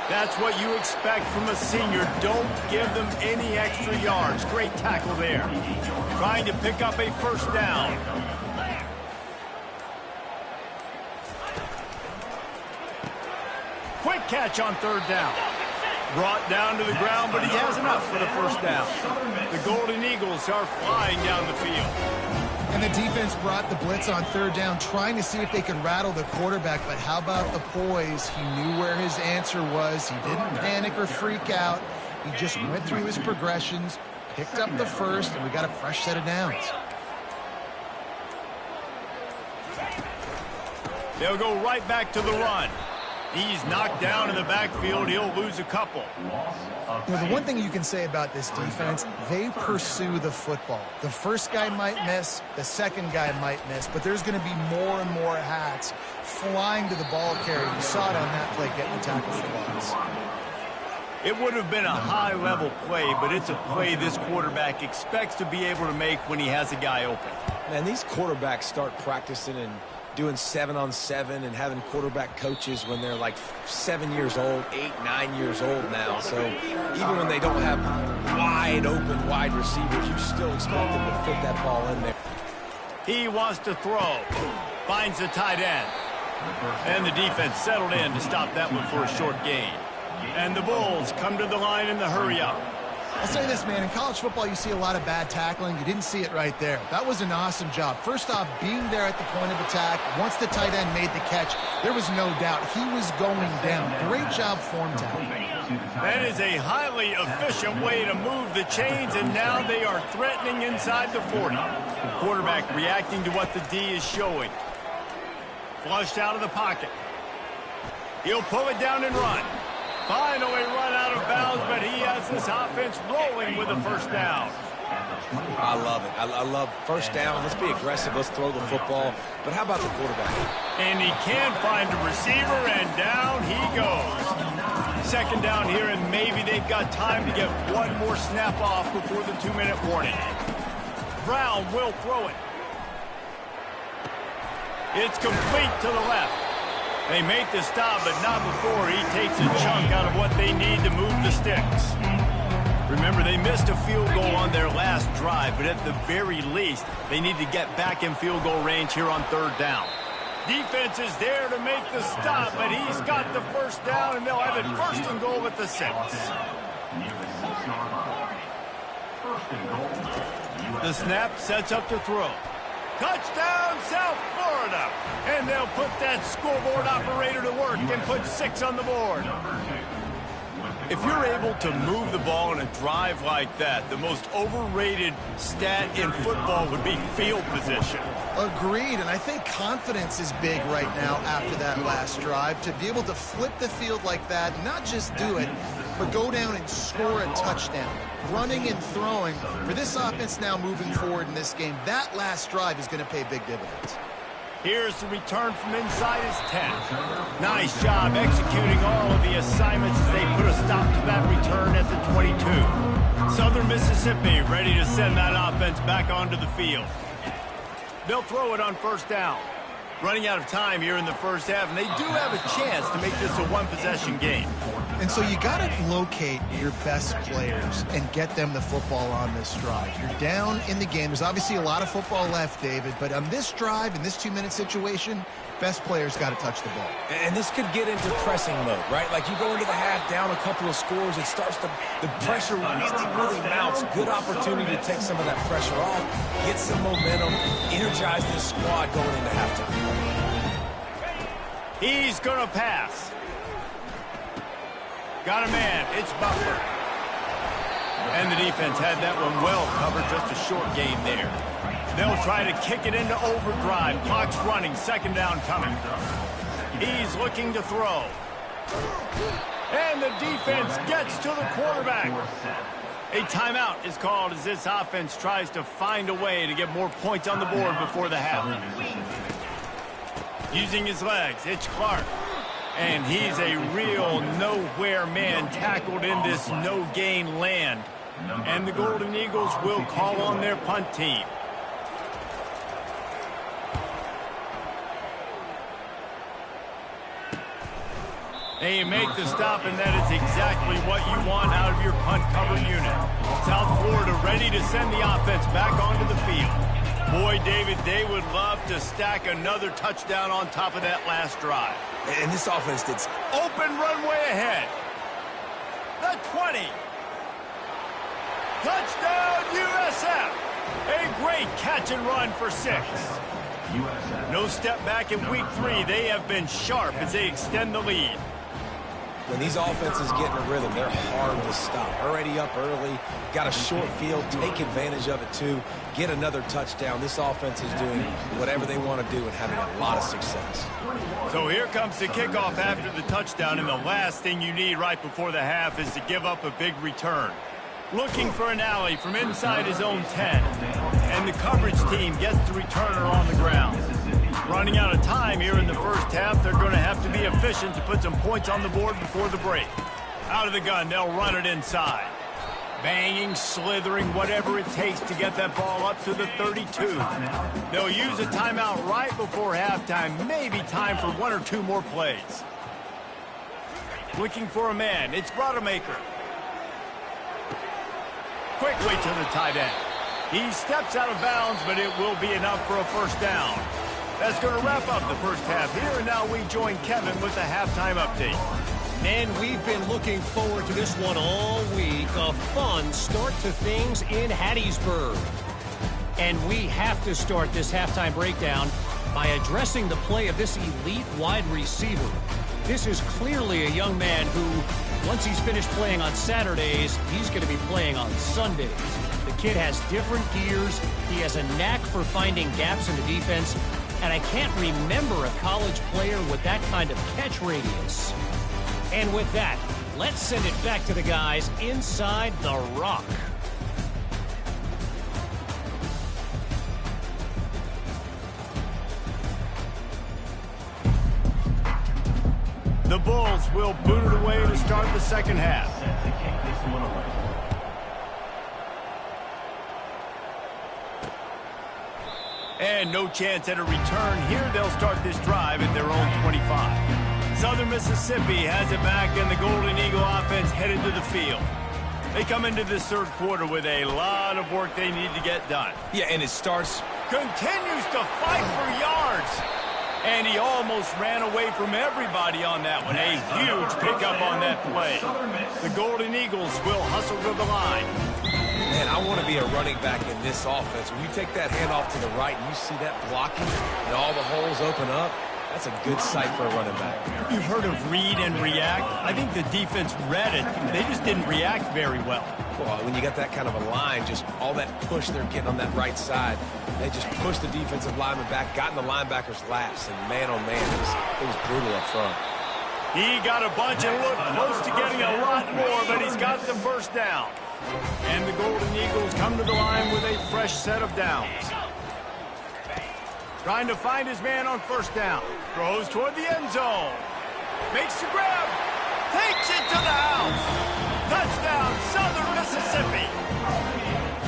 That's what you expect from a senior. Don't give them any extra yards. Great tackle there. Trying to pick up a 1st down. Quick catch on 3rd down. Brought down to the ground, but he has enough for the 1st down. The Golden Eagles are flying down the field. And the defense brought the blitz on 3rd down, trying to see if they could rattle the quarterback. But how about the poise? He knew where his answer was. He didn't panic or freak out. He just went through his progressions, picked up the 1st, and we got a fresh set of downs. They'll go right back to the run. He's knocked down in the backfield. He'll lose a couple. You know, the one thing you can say about this defense, they pursue the football. The 1st guy might miss, the 2nd guy might miss, but there's going to be more and more hats flying to the ball carrier. You saw it on that play, getting the tackle for loss. It would have been a high-level play, but it's a play this quarterback expects to be able to make when he has a guy open. Man, these quarterbacks start practicing and doing 7-on-7 and having quarterback coaches when they're like 7 years old, 8, 9 years old now. So even when they don't have wide receivers, you still expect them to fit that ball in there. He wants to throw. Finds the tight end. And the defense settled in to stop that one for a short gain. And the Bulls come to the line in the hurry-up. I'll say this, man. In college football, you see a lot of bad tackling. You didn't see it right there. That was an awesome job. First off, being there at the point of attack. Once the tight end made the catch, there was no doubt he was going down. Great job form tackling. That is a highly efficient way to move the chains, and now they are threatening inside the 40. Quarterback reacting to what the D is showing. Flushed out of the pocket. He'll pull it down and run. Finally run out of bounds, but he has this offense rolling with a 1st down. I love it. I love 1st down. Let's be aggressive. Let's throw the football. But how about the quarterback? And he can find a receiver, and down he goes. 2nd down here, and maybe they've got time to get one more snap off before the 2-minute warning. Brown will throw it. It's complete to the left. They make the stop, but not before he takes a chunk out of what they need to move the sticks. Remember, they missed a field goal on their last drive, but at the very least, they need to get back in field goal range here on 3rd down. Defense is there to make the stop, but he's got the 1st down, and they'll have it 1st and goal at the 6. The snap sets up to throw. Touchdown, South Florida. And they'll put that scoreboard operator to work and put 6 on the board. If you're able to move the ball in a drive like that, the most overrated stat in football would be field position. Agreed, and I think confidence is big right now after that last drive. To be able to flip the field like that, not just do it, but go down and score a touchdown. Running and throwing. For this offense now moving forward in this game, that last drive is going to pay big dividends. Here's the return from inside his 10. Nice job executing all of the assignments as they put a stop to that return at the 22. Southern Mississippi ready to send that offense back onto the field. They'll throw it on 1st down. Running out of time here in the 1st half, and they do have a chance to make this a one-possession game. And so you got to locate your best players and get them the football on this drive. You're down in the game. There's obviously a lot of football left, David, but on this drive, in this 2-minute situation, best players got to touch the ball. And this could get into pressing mode, right? Like you go into the half down a couple of scores, it starts to, the pressure really mounts. Good opportunity to take some of that pressure off, get some momentum, energize this squad going into halftime. He's going to pass. Got a man. It's Butler. And the defense had that one well covered. Just a short gain there. They'll try to kick it into overdrive. Clock's running. Second down coming. He's looking to throw. And the defense gets to the quarterback. A timeout is called as this offense tries to find a way to get more points on the board before the half. Using his legs, it's Clark. And he's a real nowhere man tackled in this no-gain land. And the Golden Eagles will call on their punt team. And you make the stop, and that is exactly what you want out of your punt cover unit. South Florida ready to send the offense back onto the field. Boy, David, they would love to stack another touchdown on top of that last drive. And this offense did open runway ahead. The 20. Touchdown, USF. A great catch and run for 6. No step back in week 3. They have been sharp as they extend the lead. When these offenses get in a rhythm, they're hard to stop. Already up early, got a short field, take advantage of it too, get another touchdown. This offense is doing whatever they want to do and having a lot of success. So here comes the kickoff after the touchdown, and the last thing you need right before the half is to give up a big return. Looking for an alley from inside his own 10, and the coverage team gets the returner on the ground. Running out of time here in the first half, they're going to have to be efficient to put some points on the board before the break. Out of the gun, they'll run it inside. Banging, slithering, whatever it takes to get that ball up to the 32. They'll use a timeout right before halftime, maybe time for 1 or 2 more plays. Looking for a man, it's Brodemaker. Quickly to the tight end. He steps out of bounds, but it will be enough for a first down. That's going to wrap up the first half here, and now we join Kevin with the halftime update. Man, we've been looking forward to this one all week. A fun start to things in Hattiesburg. And we have to start this halftime breakdown by addressing the play of this elite wide receiver. This is clearly a young man who, once he's finished playing on Saturdays, he's going to be playing on Sundays. The kid has different gears. He has a knack for finding gaps in the defense. And I can't remember a college player with that kind of catch radius. And with that, let's send it back to the guys inside the rock. The Bulls will boot it away to start the second half. And no chance at a return here. They'll start this drive at their own 25. Southern Mississippi has it back, and the Golden Eagle offense headed to the field. They come into this third quarter with a lot of work they need to get done. Yeah, and it starts. Continues to fight for yards. And he almost ran away from everybody on that one. A huge pickup on that play. The Golden Eagles will hustle to the line. Man, I want to be a running back in this offense. When you take that handoff to the right and you see that blocking and all the holes open up, that's a good sight for a running back. You've heard of read and react. I think the defense read it. They just didn't react very well. Well, when you got that kind of a line, just all that push they're getting on that right side, they just pushed the defensive lineman back, got in the linebacker's laps, and man, oh man, it was brutal up front. He got a bunch and looked close to getting a lot more, but he's got the first down. And the Golden Eagles come to the line with a fresh set of downs. Trying to find his man on first down. Throws toward the end zone. Makes the grab. Takes it to the house. Touchdown, Southern Mississippi.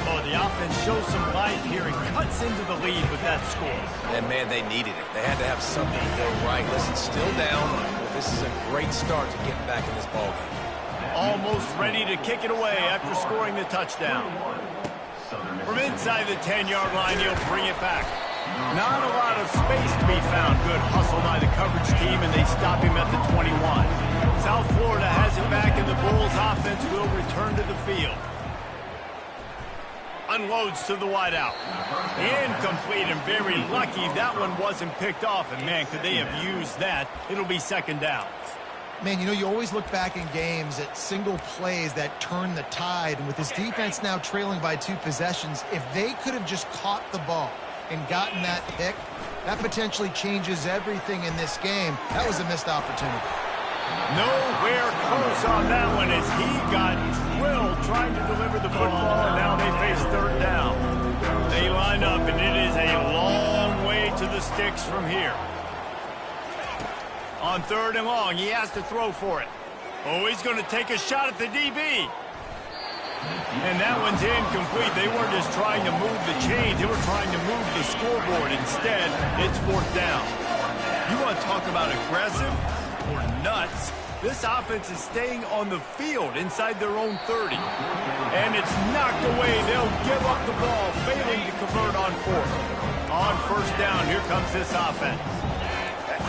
Oh, The offense shows some life here and cuts into the lead with that score. And, man, they needed it. They had to have something to go right. Listen, still down, but this is a great start to getting back in this ballgame. Almost ready to kick it away after scoring the touchdown. From inside the 10-yard line, he'll bring it back. Not a lot of space to be found. Good hustle by the coverage team, and they stop him at the 21. South Florida has it back, and the Bulls offense will return to the field. Unloads to the wideout. Incomplete, and very lucky that one wasn't picked off. And, man, could they have used that? It'll be second down. Man, you know, you always look back in games at single plays that turn the tide. And with this defense now trailing by 2 possessions, if they could have just caught the ball and gotten that pick, that potentially changes everything in this game. That was a missed opportunity. Nowhere close on that one as he got drilled trying to deliver the football, and now they face third down. They line up, and it is a long way to the sticks from here. On third and long, he has to throw for it. Oh, he's going to take a shot at the DB. And that one's incomplete. They weren't just trying to move the chains. They were trying to move the scoreboard. Instead, it's fourth down. You want to talk about aggressive or nuts? This offense is staying on the field inside their own 30. And it's knocked away. They'll give up the ball, failing to convert on fourth. On first down, here comes this offense.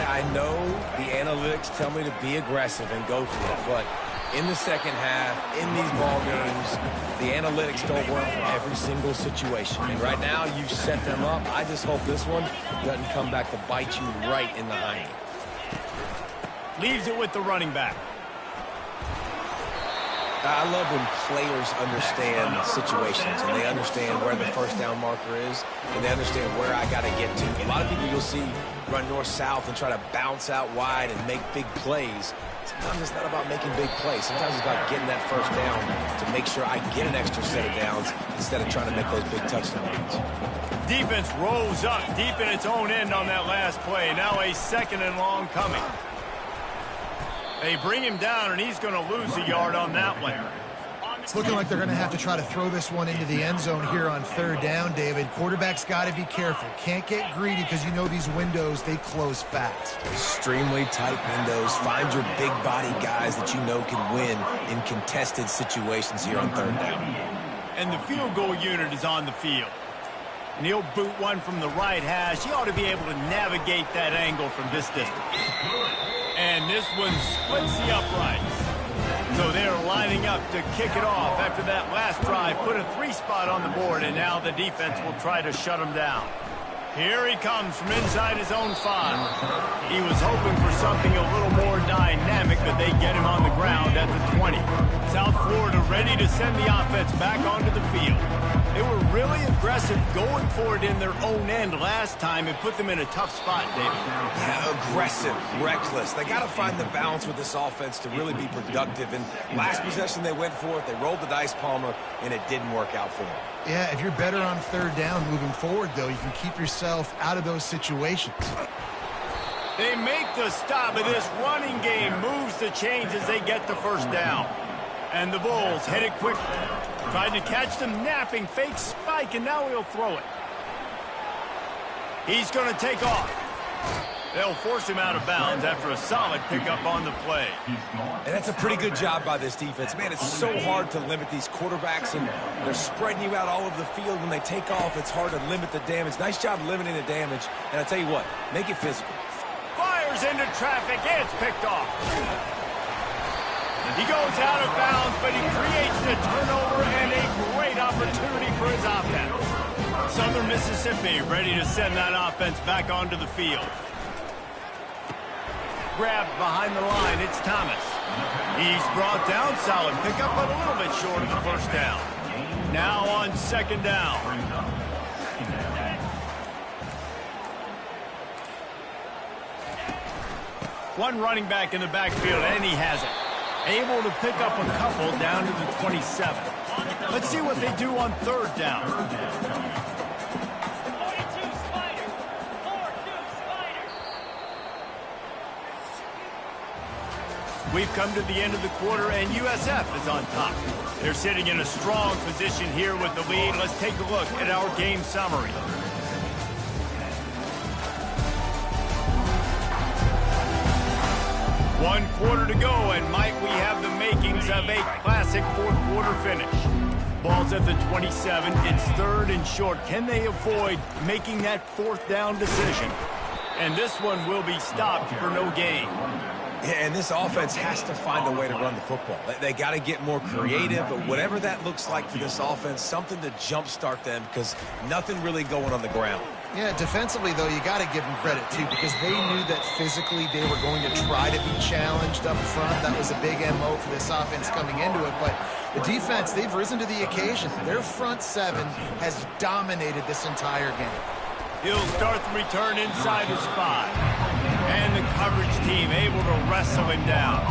I know the analytics tell me to be aggressive and go for it, but in the second half, in these ball games, the analytics don't work for every single situation. And right now, you've set them up. I just hope this one doesn't come back to bite you right in the hiney. Leaves it with the running back. I love when players understand situations and they understand where the first down marker is and they understand where I got to get to. A lot of people you'll see run north-south and try to bounce out wide and make big plays. Sometimes it's not about making big plays. Sometimes it's about getting that first down to make sure I get an extra set of downs instead of trying to make those big touchdown runs. Defense rose up deep in its own end on that last play. Now a second and long coming. They bring him down, and he's going to lose a yard on that one. It's looking like they're going to have to try to throw this one into the end zone here on third down, David. Quarterback's got to be careful. Can't get greedy because you know these windows, they close fast. Extremely tight windows. Find your big body guys that you know can win in contested situations here on third down. And the field goal unit is on the field. And he'll boot one from the right hash. He ought to be able to navigate that angle from this distance. And this one splits the uprights. So they're lining up to kick it off after that last drive. Put a 3-spot on the board, and now the defense will try to shut him down. Here he comes from inside his own 5. He was hoping for something a little more dynamic, but they get him on the ground at the 20. South Florida ready to send the offense back onto the field. They were really aggressive going for it in their own end last time and put them in a tough spot, David. Yeah, aggressive, reckless. They got to find the balance with this offense to really be productive. And last possession they went for it, they rolled the dice, Palmer, and it didn't work out for them. Yeah, if you're better on third down moving forward, though, you can keep yourself out of those situations. They make the stop, and this running game moves the chains as they get the first down. And the Bulls headed quickly. Tried to catch them napping, fake spike, and now he'll throw it. He's going to take off. They'll force him out of bounds after a solid pickup on the play. And that's a pretty good job by this defense. Man, it's so hard to limit these quarterbacks, and they're spreading you out all over the field. When they take off, it's hard to limit the damage. Nice job limiting the damage. And I tell you what, make it physical. Fires into traffic. It's picked off. He goes out of bounds, but he creates the turnover and a great opportunity for his offense. Southern Mississippi ready to send that offense back onto the field. Grabbed behind the line, it's Thomas. He's brought down, solid pickup, but a little bit short of the first down. Now on second down. One running back in the backfield, and he has it. Able to pick up a couple down to the 27. Let's see what they do on third down. We've come to the end of the quarter, and USF is on top. They're sitting in a strong position here with the lead. Let's take a look at our game summary. One quarter to go, and might we have the makings of a classic fourth quarter finish. Ball's at the 27. It's third and short. Can they avoid making that fourth down decision? And this one will be stopped for no gain. Yeah, and this offense has to find a way to run the football. They got to get more creative, but whatever that looks like for this offense, something to jumpstart them because nothing really going on the ground. Yeah, defensively, though, you got to give them credit, too, because they knew that physically they were going to try to be challenged up front. That was a big MO for this offense coming into it. But the defense, they've risen to the occasion. Their front seven has dominated this entire game. He'll start the return inside the spot. And the coverage team able to wrestle him down.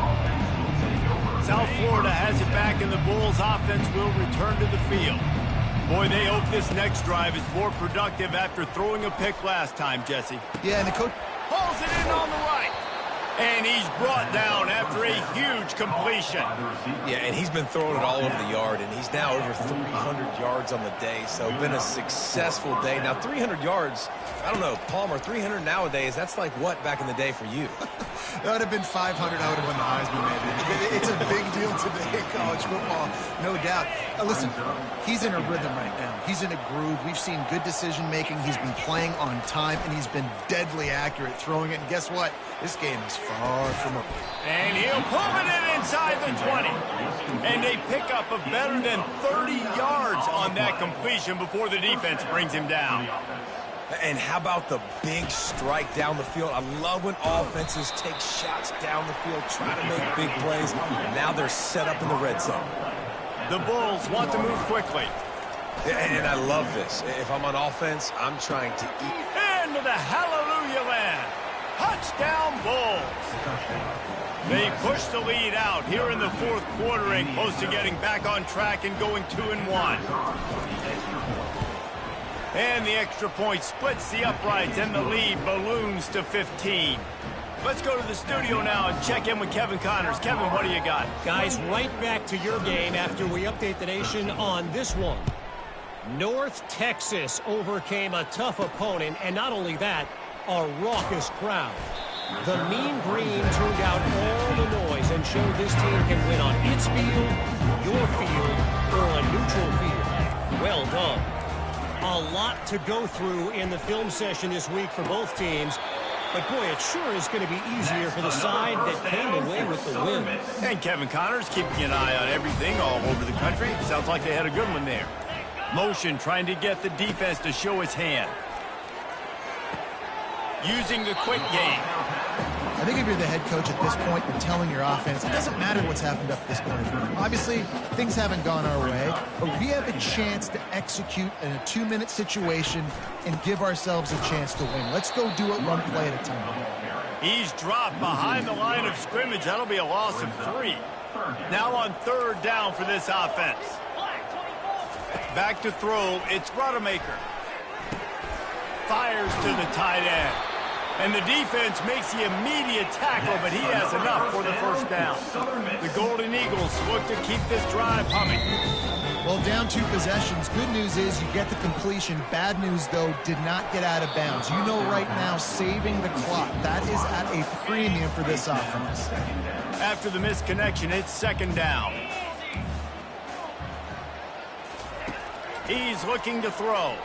South Florida has it back, and the Bulls offense will return to the field. Boy, they hope this next drive is more productive after throwing a pick last time, Jesse. Yeah, and the coach pulls it in on the right. And he's brought down after a huge completion. Yeah, and he's been throwing it all over the yard, and he's now over 300 yards on the day, so been a successful day. Now, 300 yards, I don't know, Palmer, 300 nowadays, that's like what back in the day for you? That would have been 500. I would have won the Heisman, man. It's a big deal today in college football, no doubt. Listen, he's in a rhythm right now. He's in a groove. We've seen good decision-making. He's been playing on time, and he's been deadly accurate throwing it. And guess what? This game is far from over. And he'll pull it in inside the 20. And a pickup of better than 30 yards on that completion before the defense brings him down. And how about the big strike down the field? I love when offenses take shots down the field, try to make big plays. Now they're set up in the red zone. The Bulls want to move quickly. And I love this. If I'm on offense, I'm trying to eat. Into the hallelujah land. Touchdown Bulls. They push the lead out here in the fourth quarter and close to getting back on track and going 2-1. And the extra point splits the uprights, and the lead balloons to 15. Let's go to the studio now and check in with Kevin Connors. Kevin, what do you got? Guys, right back to your game after we update the nation on this one. North Texas overcame a tough opponent, and not only that, a raucous crowd. The Mean Green turned out all the noise and showed this team can win on its field, your field, or a neutral field. Well done. A lot to go through in the film session this week for both teams. But, boy, it sure is going to be easier for the side that came away with the win. And Kevin Connors keeping an eye on everything all over the country. Sounds like they had a good one there. Motion trying to get the defense to show his hand. Using the quick game. I think if you're the head coach at this point, you're telling your offense, it doesn't matter what's happened up to this point. Obviously, things haven't gone our way, but we have a chance to execute in a 2-minute situation and give ourselves a chance to win. Let's go do it one play at a time. He's dropped behind the line of scrimmage. That'll be a loss of 3. Now on third down for this offense. Back to throw, it's Rodemaker. Fires to the tight end. And the defense makes the immediate tackle, but he has enough for the first down. The Golden Eagles look to keep this drive humming. Well, down 2 possessions. Good news is you get the completion. Bad news, though, did not get out of bounds. You know right now, saving the clock. That is at a premium for this offense. After the missed connection, it's second down. He's looking to throw.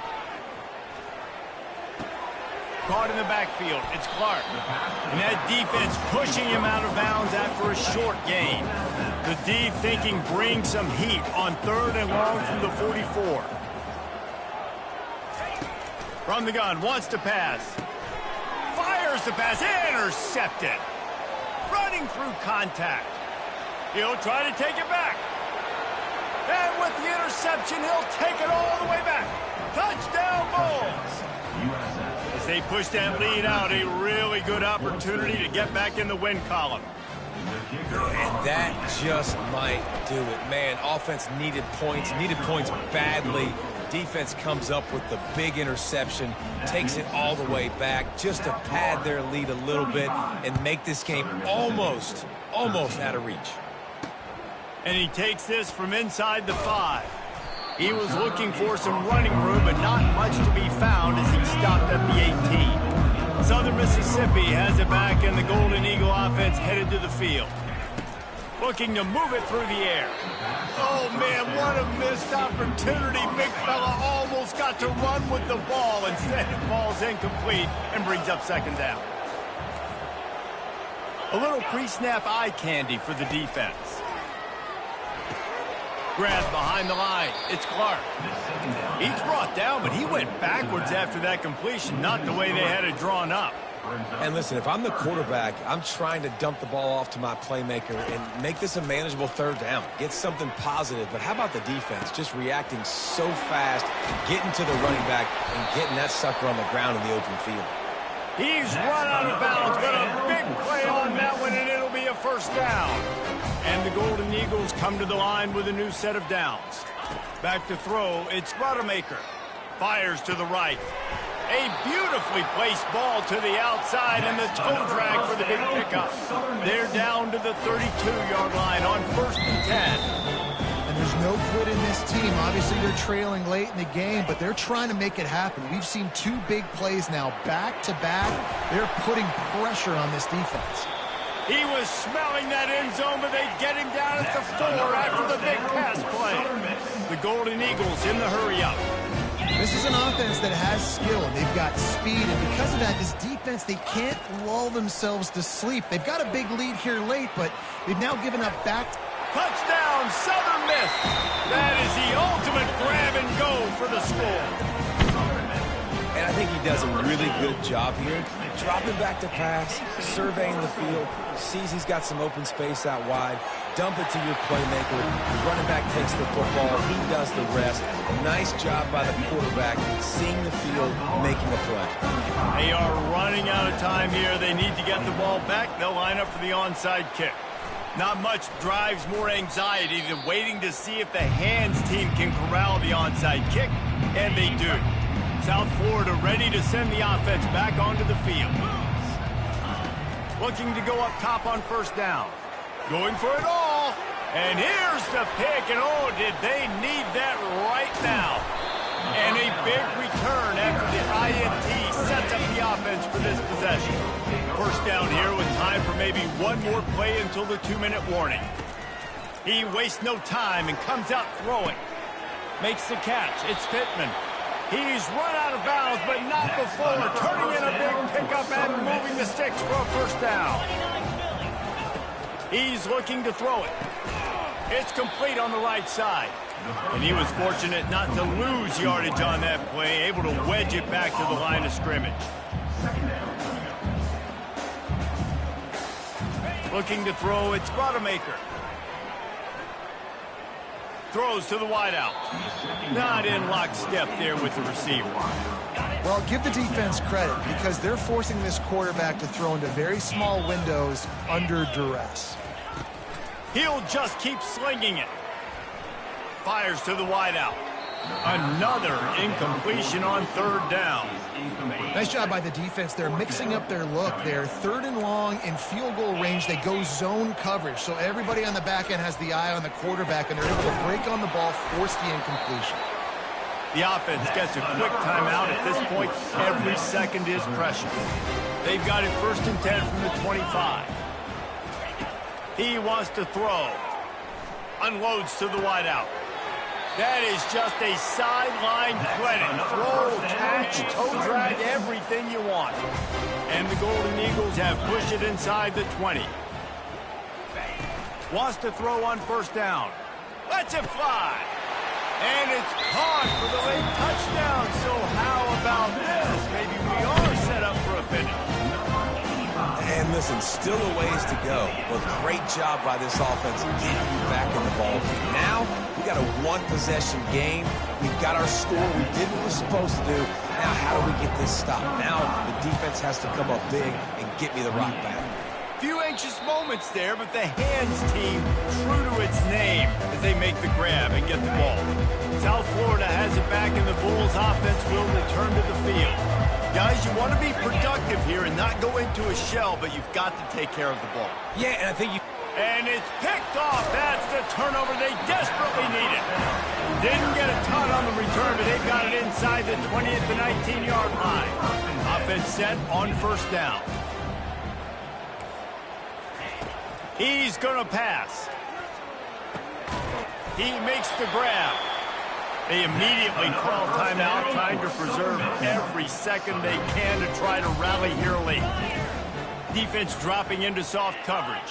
Caught in the backfield. It's Clark. And that defense pushing him out of bounds after a short gain. The D thinking bring some heat on third and long from the 44. From the gun, wants to pass. Fires the pass. Intercepted. Running through contact. He'll try to take it back. And with the interception, he'll take it all the way back. Touchdown Bulls. As they push that lead out, a really good opportunity to get back in the win column. And that just might do it. Man, offense needed points badly defense comes up with the big interception, takes it all the way back just to pad their lead a little bit and make this game almost out of reach. And he takes this from inside the 5. He was looking for some running room, but not much to be found as he stopped at the 18. Southern Mississippi has it back, and the Golden Eagle offense headed to the field. Looking to move it through the air. Oh, man, what a missed opportunity. Big fella almost got to run with the ball. Instead, it falls incomplete and brings up second down. A little pre-snap eye candy for the defense. Grab behind the line. It's Clark. He's brought down, but he went backwards after that completion, not the way they had it drawn up. And listen, if I'm the quarterback, I'm trying to dump the ball off to my playmaker and make this a manageable third down. Get something positive. But how about the defense? Just reacting so fast, getting to the running back, and getting that sucker on the ground in the open field. He's run out of bounds, but a big play on that one, and it'll be a first down. And the Golden Eagles come to the line with a new set of downs. Back to throw, it's Rodemaker. Fires to the right. A beautifully placed ball to the outside, and the toe drag for the big pickup. They're down to the 32-yard line on 1st and 10. And there's no quit in this team. Obviously, they're trailing late in the game, but they're trying to make it happen. We've seen 2 big plays now, back-to-back. They're putting pressure on this defense. He was smelling that end zone, but they get him down at the 4 after the big pass play. The Golden Eagles in the hurry-up. This is an offense that has skill, and they've got speed, and because of that, this defense, they can't lull themselves to sleep. They've got a big lead here late, but they've now given up back. Touchdown, Southern Miss. That is the ultimate grab and go for the score. And I think he does a really good job here. Dropping back to pass, surveying the field, sees he's got some open space out wide, dump it to your playmaker. The running back takes the football. He does the rest. Nice job by the quarterback, seeing the field, making a play. They are running out of time here. They need to get the ball back. They'll line up for the onside kick. Not much drives more anxiety than waiting to see if the hands team can corral the onside kick, and they do. South Florida ready to send the offense back onto the field. Looking to go up top on 1st down. Going for it all. And here's the pick, and oh, did they need that right now. And a big return after the INT sets up the offense for this possession. 1st down here with time for maybe one more play until the 2-minute warning. He wastes no time and comes out throwing. Makes the catch. It's Pittman. He's run out of bounds, but not before. Turning in a big pickup and moving the sticks for a 1st down. He's looking to throw it. It's complete on the right side. And he was fortunate not to lose yardage on that play, able to wedge it back to the line of scrimmage. Looking to throw, it's Rodemaker. Throws to the wideout. Not in lockstep there with the receiver. Well, give the defense credit because they're forcing this quarterback to throw into very small windows under duress. He'll just keep slinging it. Fires to the wideout. Another incompletion on 3rd down. Nice job by the defense. They're mixing up their look. They're 3rd and long in field goal range. They go zone coverage. So everybody on the back end has the eye on the quarterback, and they're able to break on the ball, force the incompletion. The offense gets a quick timeout at this point. Every second is precious. They've got it 1st and 10 from the 25. He wants to throw. Unloads to the wideout. That is just a sideline credit. Throw, catch, toe drag, everything you want. And the Golden Eagles have pushed it inside the 20. Wants to throw on 1st down. Lets it fly. And it's caught for the late touchdown. So how about this? Maybe we are set up for a finish. And listen, still a ways to go, but great job by this offense getting you back in the ball game. Now, we got a 1-possession game. We've got our score. We did what we're supposed to do. Now, how do we get this stopped? Now, the defense has to come up big and get me the rock back. few anxious moments there, but the hands team true to its name as they make the grab and get the ball. South Florida has it back, and the Bulls offense will return to the field. Guys, you want to be productive here and not go into a shell, but you've got to take care of the ball. Yeah, and I think you... And it's picked off. That's the turnover they desperately needed. Didn't get a ton on the return, but they've got it inside the 20 at the 19-yard line. Offense set on first down. He's going to pass. He makes the grab. They immediately call timeout, trying to preserve every second they can to try to rally here late. Defense dropping into soft coverage.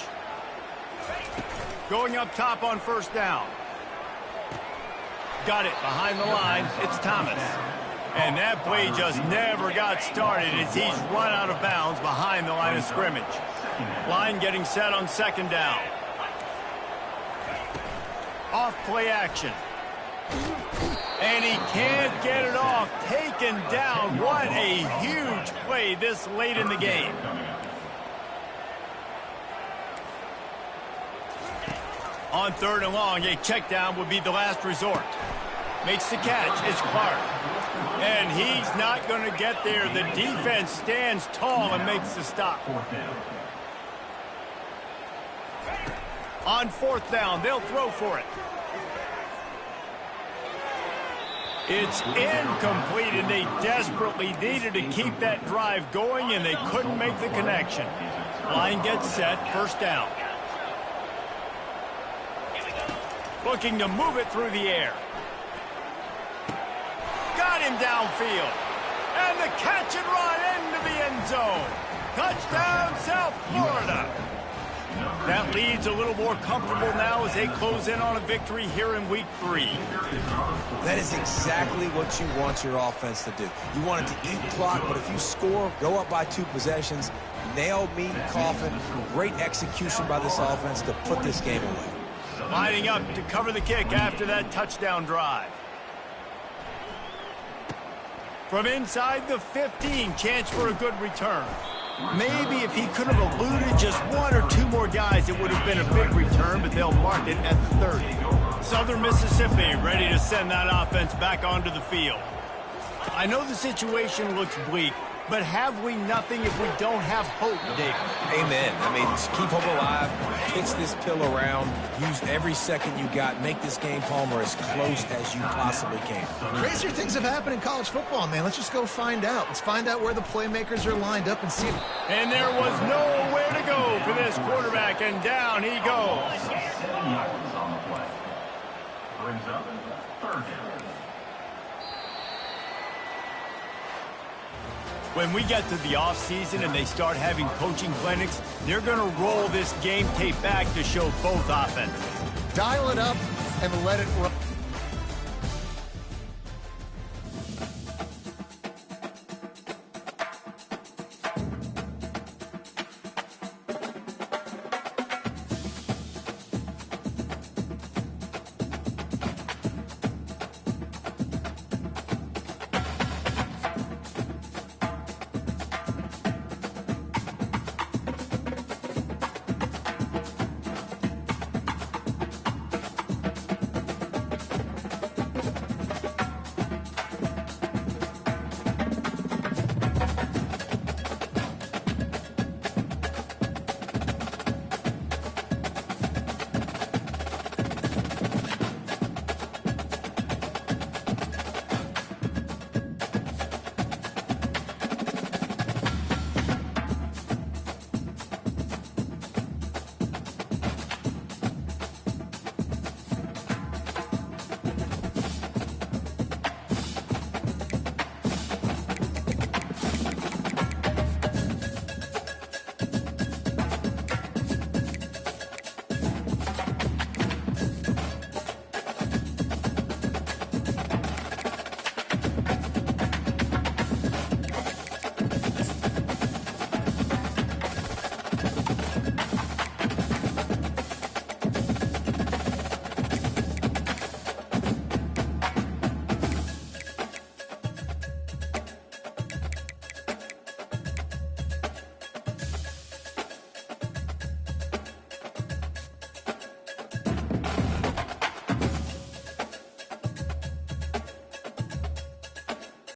Going up top on first down. Got it behind the line. It's Thomas. And that play just never got started as he's run out of bounds behind the line of scrimmage. Line getting set on second down. Off play action. And he can't get it off. Taken down. What a huge play this late in the game. On third and long, a check down would be the last resort. Makes the catch. It's Clark. And he's not going to get there. The defense stands tall and makes the stop. On fourth down, they'll throw for it. It's incomplete, and they desperately needed to keep that drive going, and they couldn't make the connection. Line gets set, first down. Looking to move it through the air. Got him downfield. And the catch and run into the end zone. Touchdown, South Florida. That lead's a little more comfortable now as they close in on a victory here in week 3. That is exactly what you want your offense to do. You want it to eat clock, but if you score, go up by 2 possessions, nail meat and coffin. Great execution by this offense to put this game away. Lining up to cover the kick after that touchdown drive. From inside the 15, chance for a good return. Maybe if he could have eluded just 1 or 2 more guys, it would have been a big return, but they'll mark it at the 30. Southern Mississippi ready to send that offense back onto the field. I know the situation looks bleak, but have we nothing if we don't have hope, David? Amen. I mean, just keep hope alive, pitch this pill around, use every second you got, make this game home or as close as you possibly can. Crazier things have happened in college football, man. Let's just go find out. Let's find out where the playmakers are lined up and see. And there was nowhere to go for this quarterback, and down he goes. 7 yards on the play. Brings up third down. When we get to the offseason and they start having coaching clinics, they're going to roll this game tape back to show both offenses. Dial it up and let it run.